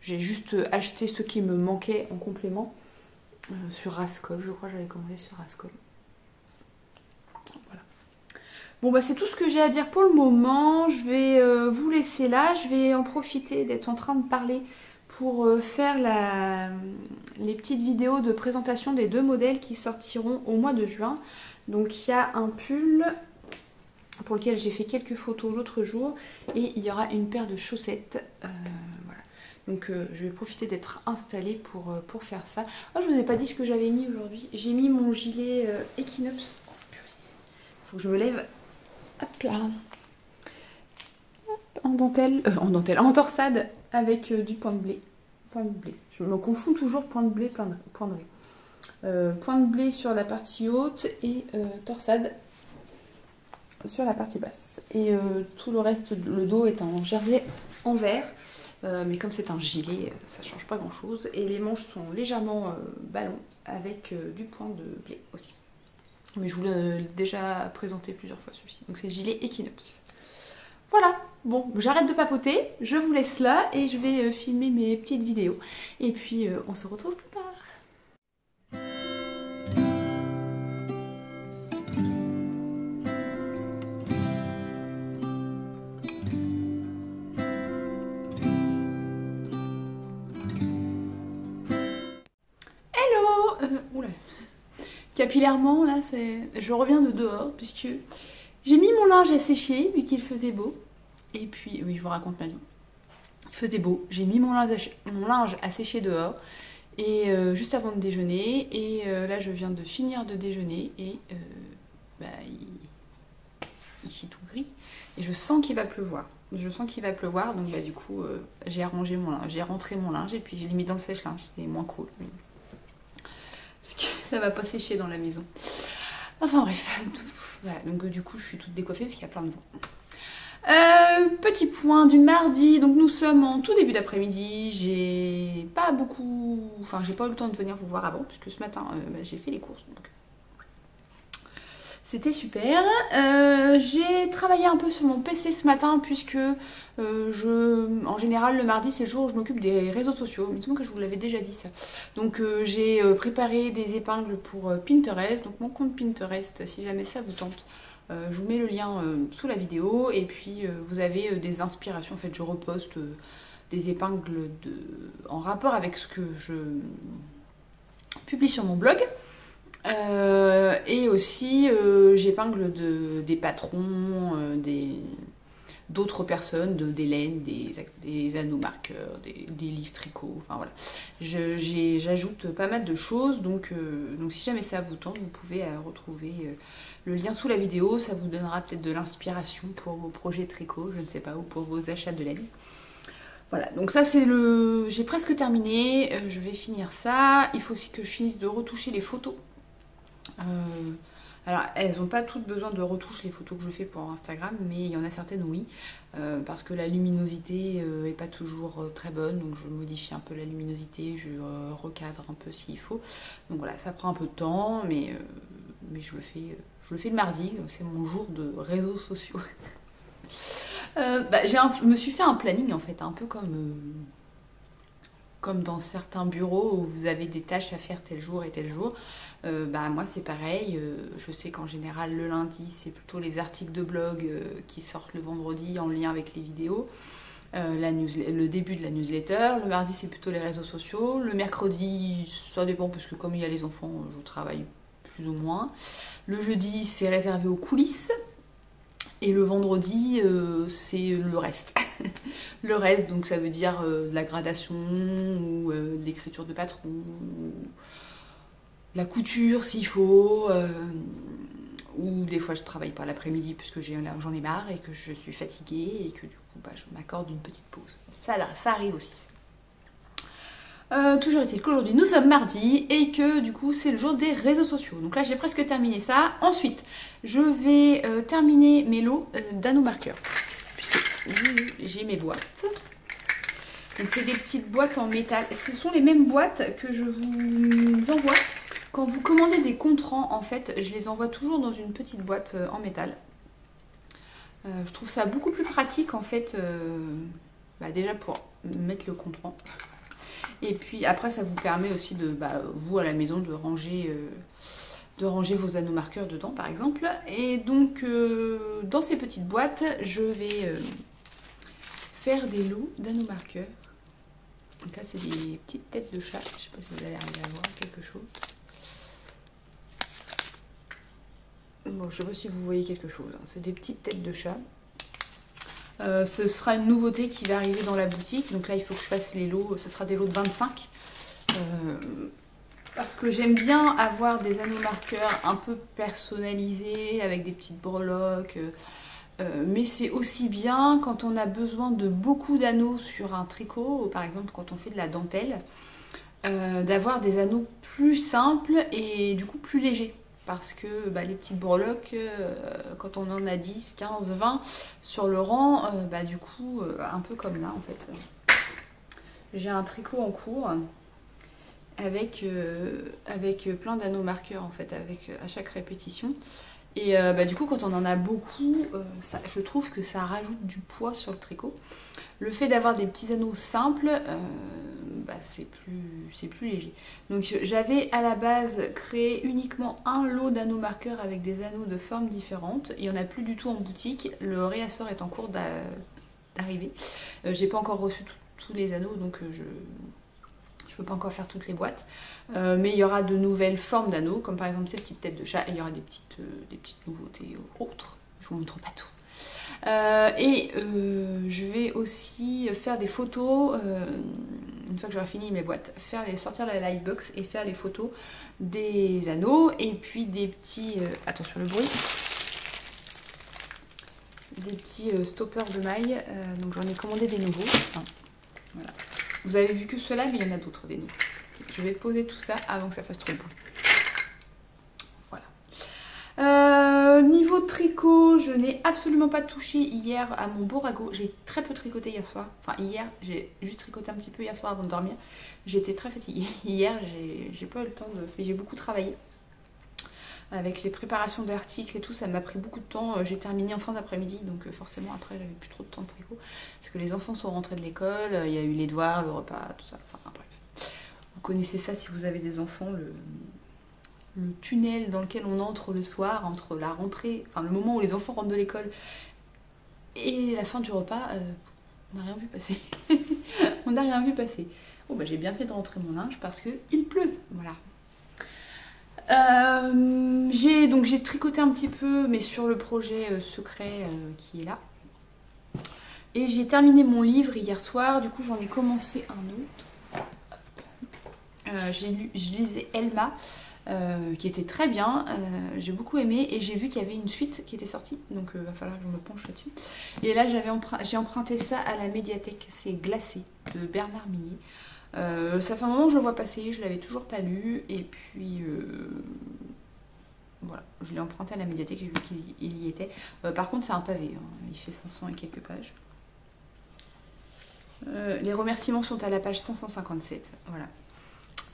j'ai juste acheté ce qui me manquait en complément sur Rascol. Je crois que j'avais commandé sur Rascol. Voilà. Bon bah c'est tout ce que j'ai à dire pour le moment. Je vais vous laisser là. Je vais en profiter d'être en train de parler pour faire les petites vidéos de présentation des 2 modèles qui sortiront au mois de juin. Donc il y a un pull pour lequel j'ai fait quelques photos l'autre jour et il y aura une paire de chaussettes. Voilà. Donc je vais profiter d'être installée pour faire ça. Oh, je vous ai pas dit ce que j'avais mis aujourd'hui. J'ai mis mon gilet Equinox. Oh, purée. Faut que je me lève. Hop là. Hop, en torsade avec du point de blé. Point de blé. Je me confonds toujours point de blé, point de riz. Point de blé sur la partie haute et torsade sur la partie basse. Et tout le reste, le dos est en jersey en vert. Mais comme c'est un gilet, ça change pas grand chose. Et les manches sont légèrement ballon avec du point de blé aussi. Mais je vous l'ai déjà présenté plusieurs fois celui-ci. Donc c'est le gilet Equinox. Voilà, bon, j'arrête de papoter, je vous laisse là et je vais filmer mes petites vidéos. Et puis on se retrouve plus tard. Oula. Capillairement, là, je reviens de dehors puisque j'ai mis mon linge à sécher vu qu'il faisait beau. Et puis, oui, je vous raconte ma vie. Il faisait beau, j'ai mis mon linge à sécher dehors et juste avant de déjeuner. Et là, je viens de finir de déjeuner et il fait tout gris. Et je sens qu'il va pleuvoir. Donc du coup, j'ai arrangé mon linge, j'ai rentré mon linge et puis je l'ai mis dans le sèche-linge. C'est moins cool. Parce que ça va pas sécher dans la maison. Enfin bref, voilà, donc du coup je suis toute décoiffée parce qu'il y a plein de vent. Petit point du mardi, donc nous sommes en tout début d'après-midi. J'ai pas eu le temps de venir vous voir avant puisque ce matin j'ai fait les courses. Donc c'était super. J'ai travaillé un peu sur mon PC ce matin puisque en général le mardi c'est le jour où je m'occupe des réseaux sociaux. Il me semble que je vous l'avais déjà dit ça. Donc j'ai préparé des épingles pour Pinterest. Donc mon compte Pinterest, si jamais ça vous tente, je vous mets le lien sous la vidéo. Et puis vous avez des inspirations. En fait je reposte des épingles en rapport avec ce que je publie sur mon blog. Et aussi j'épingle des patrons, d'autres personnes, d'Hélène, des anneaux marqueurs, des livres tricot, enfin voilà. J'ajoute pas mal de choses, donc si jamais ça vous tente, vous pouvez retrouver le lien sous la vidéo, ça vous donnera peut-être de l'inspiration pour vos projets tricot, je ne sais pas, ou pour vos achats de laine. Voilà, donc ça c'est j'ai presque terminé, je vais finir ça. Il faut aussi que je finisse de retoucher les photos. Alors elles n'ont pas toutes besoin de retouche les photos que je fais pour Instagram, mais il y en a certaines oui, parce que la luminosité est pas toujours très bonne, donc je modifie un peu la luminosité, je recadre un peu s'il faut. Donc voilà, ça prend un peu de temps, mais je le fais le mardi, c'est mon jour de réseaux sociaux. Je me suis fait un planning en fait, un peu comme dans certains bureaux où vous avez des tâches à faire tel jour et tel jour. Moi c'est pareil, je sais qu'en général le lundi c'est plutôt les articles de blog qui sortent le vendredi en lien avec les vidéos, le début de la newsletter, le mardi c'est plutôt les réseaux sociaux, le mercredi ça dépend parce que comme il y a les enfants je travaille plus ou moins, le jeudi c'est réservé aux coulisses. Et le vendredi, c'est le reste. Le reste, donc ça veut dire de la gradation, ou de l'écriture de patron, ou de la couture s'il faut, ou des fois je travaille pas l'après-midi parce que j'en ai marre et que je suis fatiguée et que du coup je m'accorde une petite pause. Ça arrive aussi. Toujours est-il qu'aujourd'hui nous sommes mardi et que du coup c'est le jour des réseaux sociaux. Donc là j'ai presque terminé ça. Ensuite je vais terminer mes lots d'anneaux marqueurs. Puisque j'ai mes boîtes. Donc c'est des petites boîtes en métal. Ce sont les mêmes boîtes que je vous envoie. Quand vous commandez des contrans en fait, je les envoie toujours dans une petite boîte en métal. Je trouve ça beaucoup plus pratique en fait. Déjà pour mettre le contrant. Et puis après ça vous permet aussi de, vous à la maison, de ranger vos anneaux marqueurs dedans par exemple. Et donc dans ces petites boîtes, je vais faire des lots d'anneaux marqueurs. Donc là c'est des petites têtes de chat, je sais pas si vous allez arriver à voir quelque chose. Bon, je sais pas si vous voyez quelque chose, hein. C'est des petites têtes de chat. Ce sera une nouveauté qui va arriver dans la boutique. Donc là il faut que je fasse les lots, ce sera des lots de 25 parce que j'aime bien avoir des anneaux marqueurs un peu personnalisés avec des petites breloques, mais c'est aussi bien quand on a besoin de beaucoup d'anneaux sur un tricot, par exemple quand on fait de la dentelle, d'avoir des anneaux plus simples et du coup plus légers. Parce que les petites breloques, quand on en a 10, 15, 20 sur le rang, du coup, un peu comme là en fait. J'ai un tricot en cours avec plein d'anneaux marqueurs en fait, à chaque répétition. Et du coup, quand on en a beaucoup, je trouve que ça rajoute du poids sur le tricot. Le fait d'avoir des petits anneaux simples, c'est plus léger. Donc j'avais à la base créé uniquement un lot d'anneaux marqueurs avec des anneaux de formes différentes. Il n'y en a plus du tout en boutique. Le réassort est en cours d'arriver. J'ai pas encore reçu tous les anneaux, donc je peux pas encore faire toutes les boîtes. Mais il y aura de nouvelles formes d'anneaux, comme par exemple ces petites têtes de chat. Et il y aura des petites nouveautés autres. Je vous montre pas tout. Je vais aussi faire des photos, une fois que j'aurai fini mes boîtes, sortir la lightbox et faire les photos des anneaux et puis des petits, attention le bruit, des petits stoppers de mailles, donc j'en ai commandé des nouveaux, voilà. Vous avez vu que ceux-là, mais il y en a d'autres des nouveaux. Je vais poser tout ça avant que ça fasse trop de bruit. Niveau tricot, je n'ai absolument pas touché hier à mon borago. J'ai très peu tricoté hier soir. Enfin hier, j'ai juste tricoté un petit peu hier soir avant de dormir. J'étais très fatiguée. Hier, j'ai pas eu le temps de... J'ai beaucoup travaillé. Avec les préparations d'articles et tout, ça m'a pris beaucoup de temps. J'ai terminé en fin d'après-midi, donc forcément après j'avais plus trop de temps de tricot. Parce que les enfants sont rentrés de l'école, il y a eu les devoirs, le repas, tout ça. Enfin bref. Vous connaissez ça si vous avez des enfants, le tunnel dans lequel on entre le soir, entre la rentrée, enfin le moment où les enfants rentrent de l'école et la fin du repas, on n'a rien vu passer. On n'a rien vu passer. Bon, bah, j'ai bien fait de rentrer mon linge parce que il pleut. Voilà. J'ai tricoté un petit peu, mais sur le projet secret qui est là. Et j'ai terminé mon livre hier soir. Du coup, j'en ai commencé un autre. Je lisais Elma. Qui était très bien, j'ai beaucoup aimé et j'ai vu qu'il y avait une suite qui était sortie, donc il va falloir que je me penche là-dessus. Et là j'ai emprunté ça à la médiathèque, c'est Glacé de Bernard Minet. Ça fait un moment que je le vois passer, je l'avais toujours pas lu et puis voilà, je l'ai emprunté à la médiathèque et j'ai vu qu'il y était. Par contre c'est un pavé, hein, il fait 500 et quelques pages. Les remerciements sont à la page 557, voilà.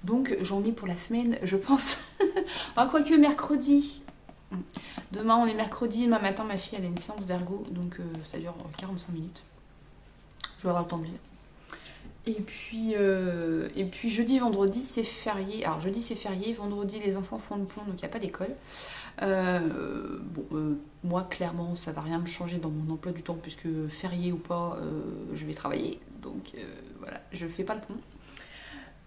Donc j'en ai pour la semaine, je pense. Ah, quoique mercredi. Demain on est mercredi, demain matin ma fille elle a une séance d'ergo, donc ça dure 45 minutes. Je vais avoir le temps de lire. Et puis jeudi, vendredi c'est férié. Alors jeudi c'est férié, vendredi les enfants font le pont donc il n'y a pas d'école. Moi clairement ça va rien me changer dans mon emploi du temps puisque férié ou pas je vais travailler. Donc voilà, je fais pas le pont.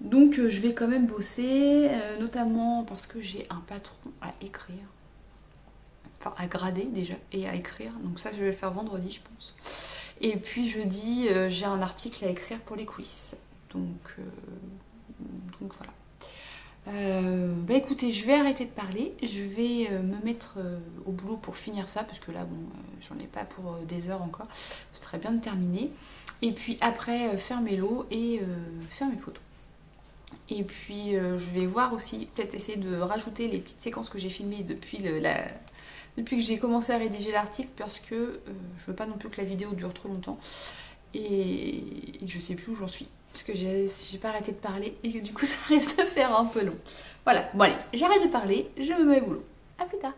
Donc je vais quand même bosser, notamment parce que j'ai un patron à écrire, enfin à grader déjà et à écrire, donc ça je vais le faire vendredi je pense. Et puis jeudi j'ai un article à écrire pour les coulisses, donc voilà. Bah écoutez, je vais arrêter de parler, je vais me mettre au boulot pour finir ça, parce que là bon, j'en ai pas pour des heures encore, ce serait bien de terminer. Et puis après faire mes lots et faire mes photos. Et puis je vais voir aussi, peut-être essayer de rajouter les petites séquences que j'ai filmées depuis que j'ai commencé à rédiger l'article, parce que je veux pas non plus que la vidéo dure trop longtemps et que je sais plus où j'en suis. Parce que j'ai pas arrêté de parler et que du coup ça risque de faire un peu long. Voilà, bon allez, j'arrête de parler, je me mets au boulot. A plus tard.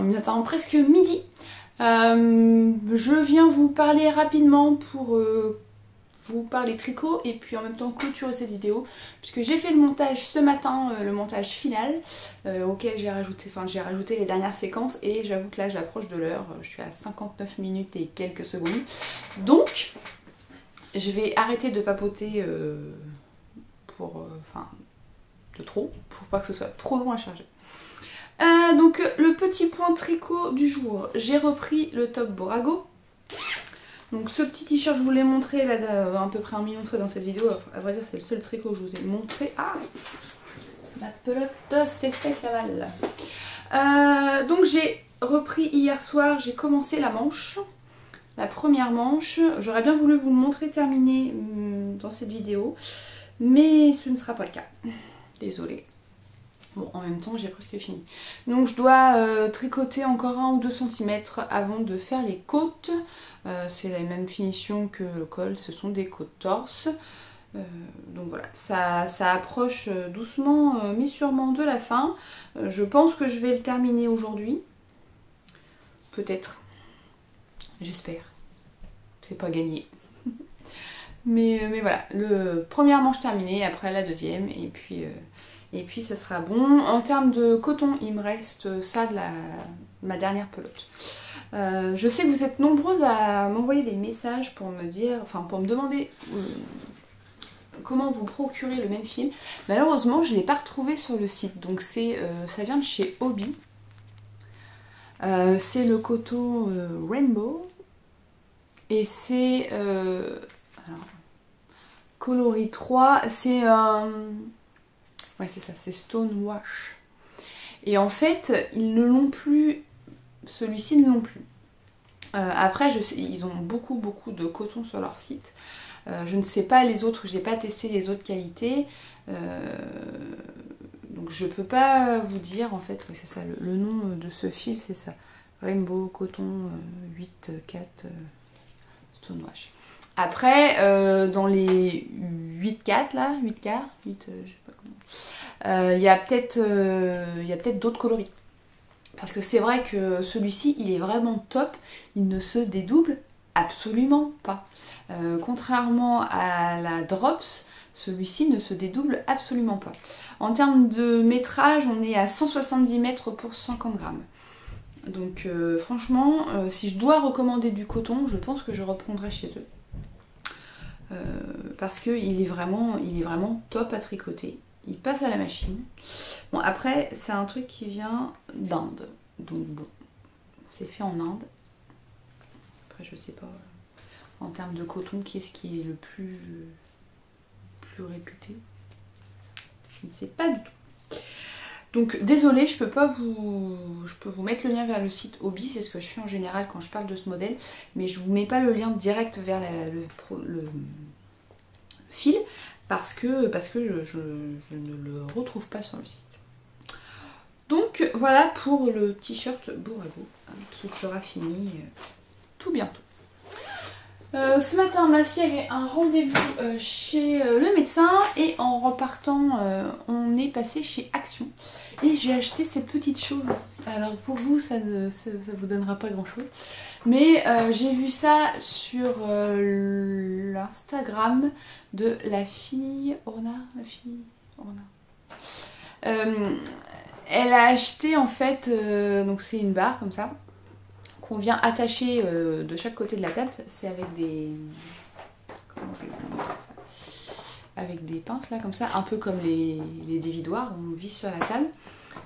il attend presque midi. Je viens vous parler rapidement pour vous parler tricot et puis en même temps clôturer cette vidéo puisque j'ai fait le montage ce matin, le montage final auquel j'ai rajouté les dernières séquences et j'avoue que là j'approche de l'heure, je suis à 59 minutes et quelques secondes, donc je vais arrêter de papoter de trop pour pas que ce soit trop long à charger. Donc le petit point tricot du jour, j'ai repris le top Borago. Donc ce petit t-shirt, je vous l'ai montré là, à peu près 1 million de fois dans cette vidéo. À vrai dire, c'est le seul tricot que je vous ai montré. Ah, ma pelote s'est faite la balle. Donc j'ai repris hier soir, j'ai commencé la manche. La première manche. J'aurais bien voulu vous le montrer terminé dans cette vidéo. Mais ce ne sera pas le cas. Désolée. Bon, en même temps, j'ai presque fini. Donc je dois tricoter encore 1 ou 2 cm avant de faire les côtes. C'est la même finition que le col, ce sont des côtes torse. Donc voilà, ça approche doucement mais sûrement de la fin. Je pense que je vais le terminer aujourd'hui. Peut-être. J'espère. C'est pas gagné. mais voilà, le première manche terminée, après la deuxième, et puis ce sera bon. En termes de coton, il me reste ça de ma dernière pelote. Je sais que vous êtes nombreuses à m'envoyer des messages pour me dire, enfin pour me demander comment vous procurer le même fil. Malheureusement, je ne l'ai pas retrouvé sur le site. Donc ça vient de chez Hobby. C'est le coton Rainbow. Et c'est coloris 3. C'est ouais, c'est ça, c'est Stone Wash. Et en fait, ils ne l'ont plus. Celui-ci ne l'ont plus. Après, je sais, ils ont beaucoup de coton sur leur site. Je ne sais pas les autres, j'ai pas testé les autres qualités. Donc je peux pas vous dire en fait, ouais, c'est ça, le nom de ce fil, c'est ça. Rainbow Coton 8-4 Stone Wash. Après, dans les 8-4 là, 8 quarts, 8, je sais pas comment. Il y a peut-être d'autres coloris. Parce que c'est vrai que celui-ci, il est vraiment top. Il ne se dédouble absolument pas. Contrairement à la Drops, celui-ci ne se dédouble absolument pas. En termes de métrage, on est à 170 mètres pour 50 grammes. Donc franchement, si je dois recommander du coton, je pense que je reprendrai chez eux. Parce qu'il est vraiment top à tricoter. Il passe à la machine. Bon, après, c'est un truc qui vient d'Inde. Donc bon, c'est fait en Inde. Après, je sais pas, en termes de coton, qui est-ce qui est le plus réputé? Je ne sais pas du tout. Donc, désolée, je peux vous mettre le lien vers le site Hobby. C'est ce que je fais en général quand je parle de ce modèle. Mais je vous mets pas le lien direct vers le fil. Parce que je ne le retrouve pas sur le site. Donc voilà pour le t-shirt Borago qui sera fini tout bientôt. Ce matin, ma fille avait un rendez-vous chez le médecin et en repartant, on est passé chez Action. Et j'ai acheté cette petite chose. Alors pour vous, ça vous donnera pas grand-chose. Mais j'ai vu ça sur l'Instagram de la fille Orna. Elle a acheté en fait, donc c'est une barre comme ça, qu'on vient attacher de chaque côté de la table. C'est avec des... Comment je vais vous montrer ça? Avec des pinces là comme ça, un peu comme les dévidoirs, on visse sur la table.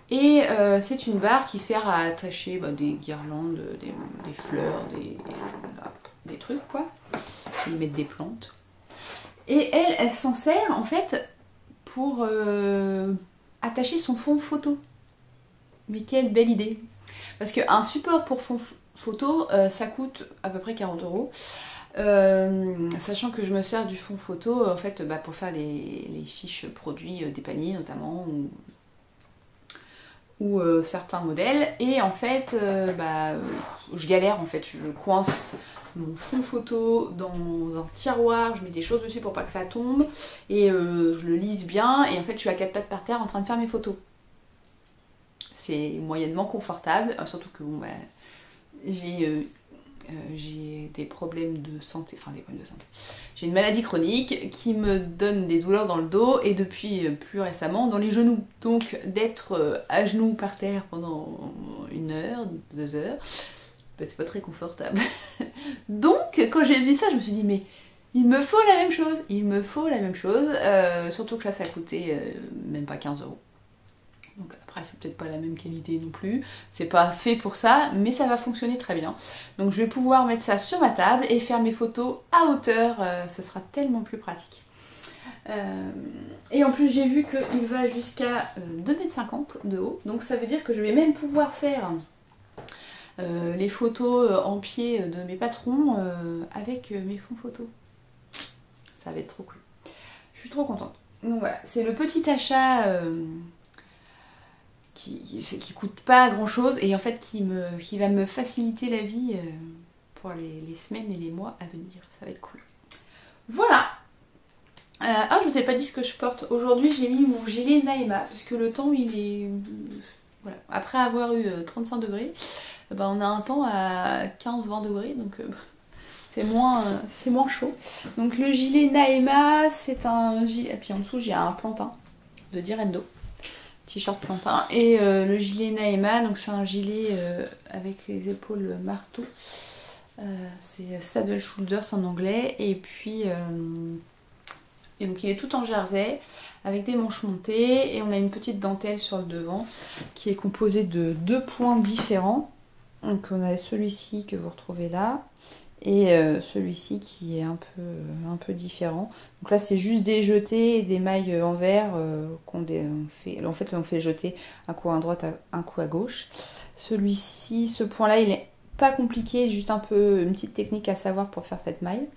Et c'est une barre qui sert à attacher des guirlandes, des fleurs, des trucs quoi. Et mettre des plantes. Et elle s'en sert en fait pour attacher son fond photo. Mais quelle belle idée! Parce qu'un support pour fond photo, ça coûte à peu près 40 €. Sachant que je me sers du fond photo en fait pour faire les fiches produits des paniers notamment ou certains modèles. Et en fait, je galère en fait, je coince mon fond photo dans un tiroir, je mets des choses dessus pour pas que ça tombe et je le lisse bien et en fait je suis à 4 pattes par terre en train de faire mes photos. c'est moyennement confortable, surtout que bon, bah, j'ai des problèmes de santé, enfin des problèmes de santé. J'ai une maladie chronique qui me donne des douleurs dans le dos et depuis plus récemment dans les genoux. Donc d'être à genoux par terre pendant 1 heure, 2 heures, bah, c'est pas très confortable. Donc quand j'ai vu ça, je me suis dit mais il me faut la même chose, il me faut la même chose. Surtout que là ça a coûté même pas 15 €. Donc après c'est peut-être pas la même qualité non plus, c'est pas fait pour ça, mais ça va fonctionner très bien. Donc je vais pouvoir mettre ça sur ma table et faire mes photos à hauteur, ce sera tellement plus pratique. Et en plus j'ai vu qu'il va jusqu'à 2,50 m de haut, donc ça veut dire que je vais même pouvoir faire les photos en pied de mes patrons avec mes fonds photos. Ça va être trop cool. Je suis trop contente. Donc voilà, c'est le petit achat qui coûte pas grand chose et en fait qui va me faciliter la vie pour les semaines et les mois à venir. Ça va être cool. Voilà. Ah, je vous ai pas dit ce que je porte. Aujourd'hui, j'ai mis mon gilet Naema parce que le temps il est... Voilà. Après avoir eu 35 degrés, bah, on a un temps à 15-20 degrés donc c'est moins chaud. Donc le gilet Naema, c'est un gilet... Et puis en dessous, j'ai un plantain de Direndo. T-shirt plantain et le gilet Naema, donc c'est un gilet avec les épaules marteau, c'est saddle shoulders en anglais et puis et donc il est tout en jersey avec des manches montées et on a une petite dentelle sur le devant qui est composée de 2 points différents. Donc on a celui-ci que vous retrouvez là et celui-ci qui est un peu différent. Donc là c'est juste des jetés et des mailles en verre qu'on fait. En fait on fait jeter un coup à droite, un coup à gauche. Celui-ci, ce point-là il est pas compliqué, juste un peu une petite technique à savoir pour faire cette maille.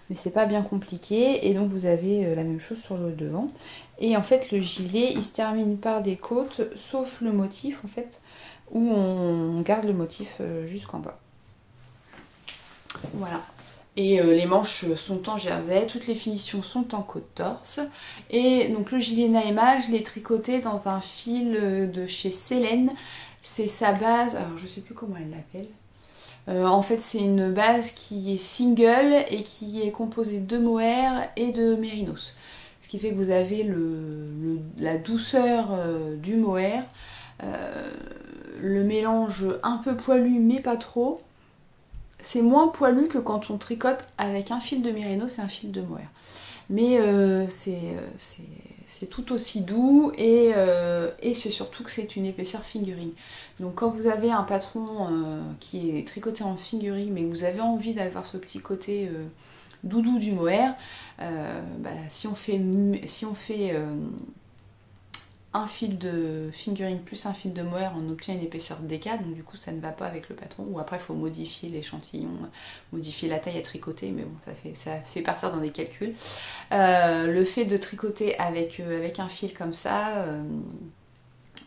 Mais c'est pas bien compliqué et donc vous avez la même chose sur le devant. Et en fait le gilet il se termine par des côtes sauf le motif en fait où on garde le motif jusqu'en bas. Voilà. Et les manches sont en jersey, toutes les finitions sont en côte torse. Et donc le gilet Naema, je l'ai tricoté dans un fil de chez Célène. C'est sa base, alors je sais plus comment elle l'appelle. En fait c'est une base qui est single et qui est composée de mohair et de mérinos. Ce qui fait que vous avez la douceur du mohair, le mélange un peu poilu mais pas trop. C'est moins poilu que quand on tricote avec un fil de mérinos et un fil de mohair. Mais c'est tout aussi doux et c'est surtout que c'est une épaisseur fingering. Donc quand vous avez un patron qui est tricoté en fingering mais que vous avez envie d'avoir ce petit côté doudou du mohair, bah, si on fait un fil de fingering plus un fil de mohair, on obtient une épaisseur DK, donc du coup ça ne va pas avec le patron, ou après il faut modifier l'échantillon, modifier la taille à tricoter, mais bon ça fait partir dans des calculs. Le fait de tricoter avec un fil comme ça,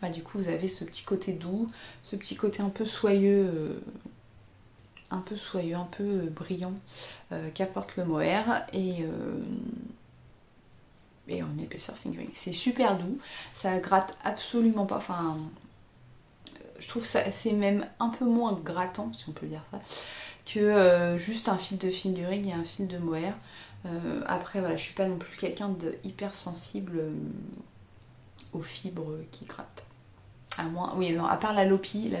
bah, du coup vous avez ce petit côté doux, ce petit côté un peu soyeux, un peu brillant qu'apporte le mohair et en épaisseur fingering. C'est super doux, ça gratte absolument pas, enfin je trouve ça c'est même un peu moins grattant si on peut dire ça que juste un fil de fingering et un fil de mohair. Après voilà, je suis pas non plus quelqu'un de hyper sensible aux fibres qui grattent. À moins, oui non, à part la Lopi,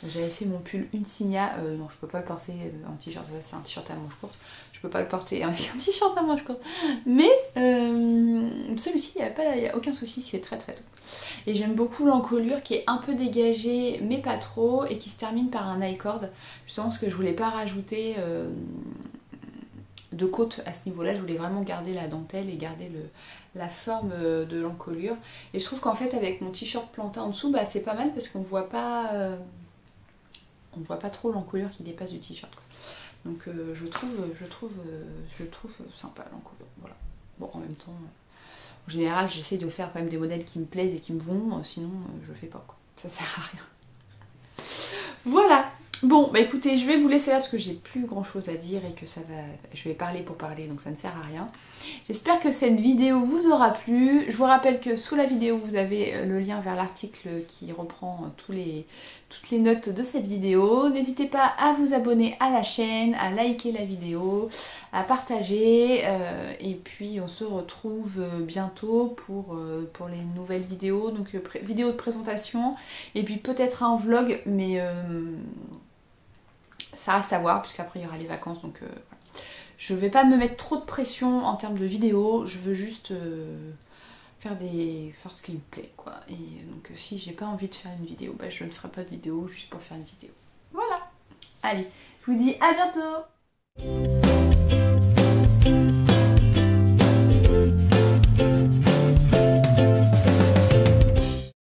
j'avais fait mon pull Unsigna, non je peux pas le porter en t-shirt, c'est un t-shirt à manches courtes, je peux pas le porter avec un t-shirt à manches courtes, mais celui-ci il n'y a aucun souci, c'est très très doux. Et j'aime beaucoup l'encolure qui est un peu dégagée mais pas trop et qui se termine par un I-cord, justement parce que je voulais pas rajouter de côte à ce niveau-là, je voulais vraiment garder la dentelle et garder la forme de l'encolure. Et je trouve qu'en fait avec mon t-shirt plantain en dessous, bah, c'est pas mal parce qu'on voit pas trop l'encolure qui dépasse du t-shirt. Donc je trouve sympa l'encolure. Voilà. Bon en même temps, en général j'essaie de faire quand même des modèles qui me plaisent et qui me vont, sinon je fais pas quoi. Ça sert à rien. Voilà. Bon, bah écoutez, je vais vous laisser là parce que j'ai plus grand chose à dire et que je vais parler pour parler, donc ça ne sert à rien. J'espère que cette vidéo vous aura plu. Je vous rappelle que sous la vidéo, vous avez le lien vers l'article qui reprend toutes les notes de cette vidéo. N'hésitez pas à vous abonner à la chaîne, à liker la vidéo, à partager. Et puis on se retrouve bientôt pour les nouvelles vidéos, donc vidéo de présentation et puis peut-être un vlog, mais ça reste à voir puisqu'après il y aura les vacances, donc je vais pas me mettre trop de pression en termes de vidéos, je veux juste faire ce qui me plaît quoi. Et donc si j'ai pas envie de faire une vidéo, bah, je ne ferai pas de vidéo juste pour faire une vidéo. Voilà. Allez, je vous dis à bientôt.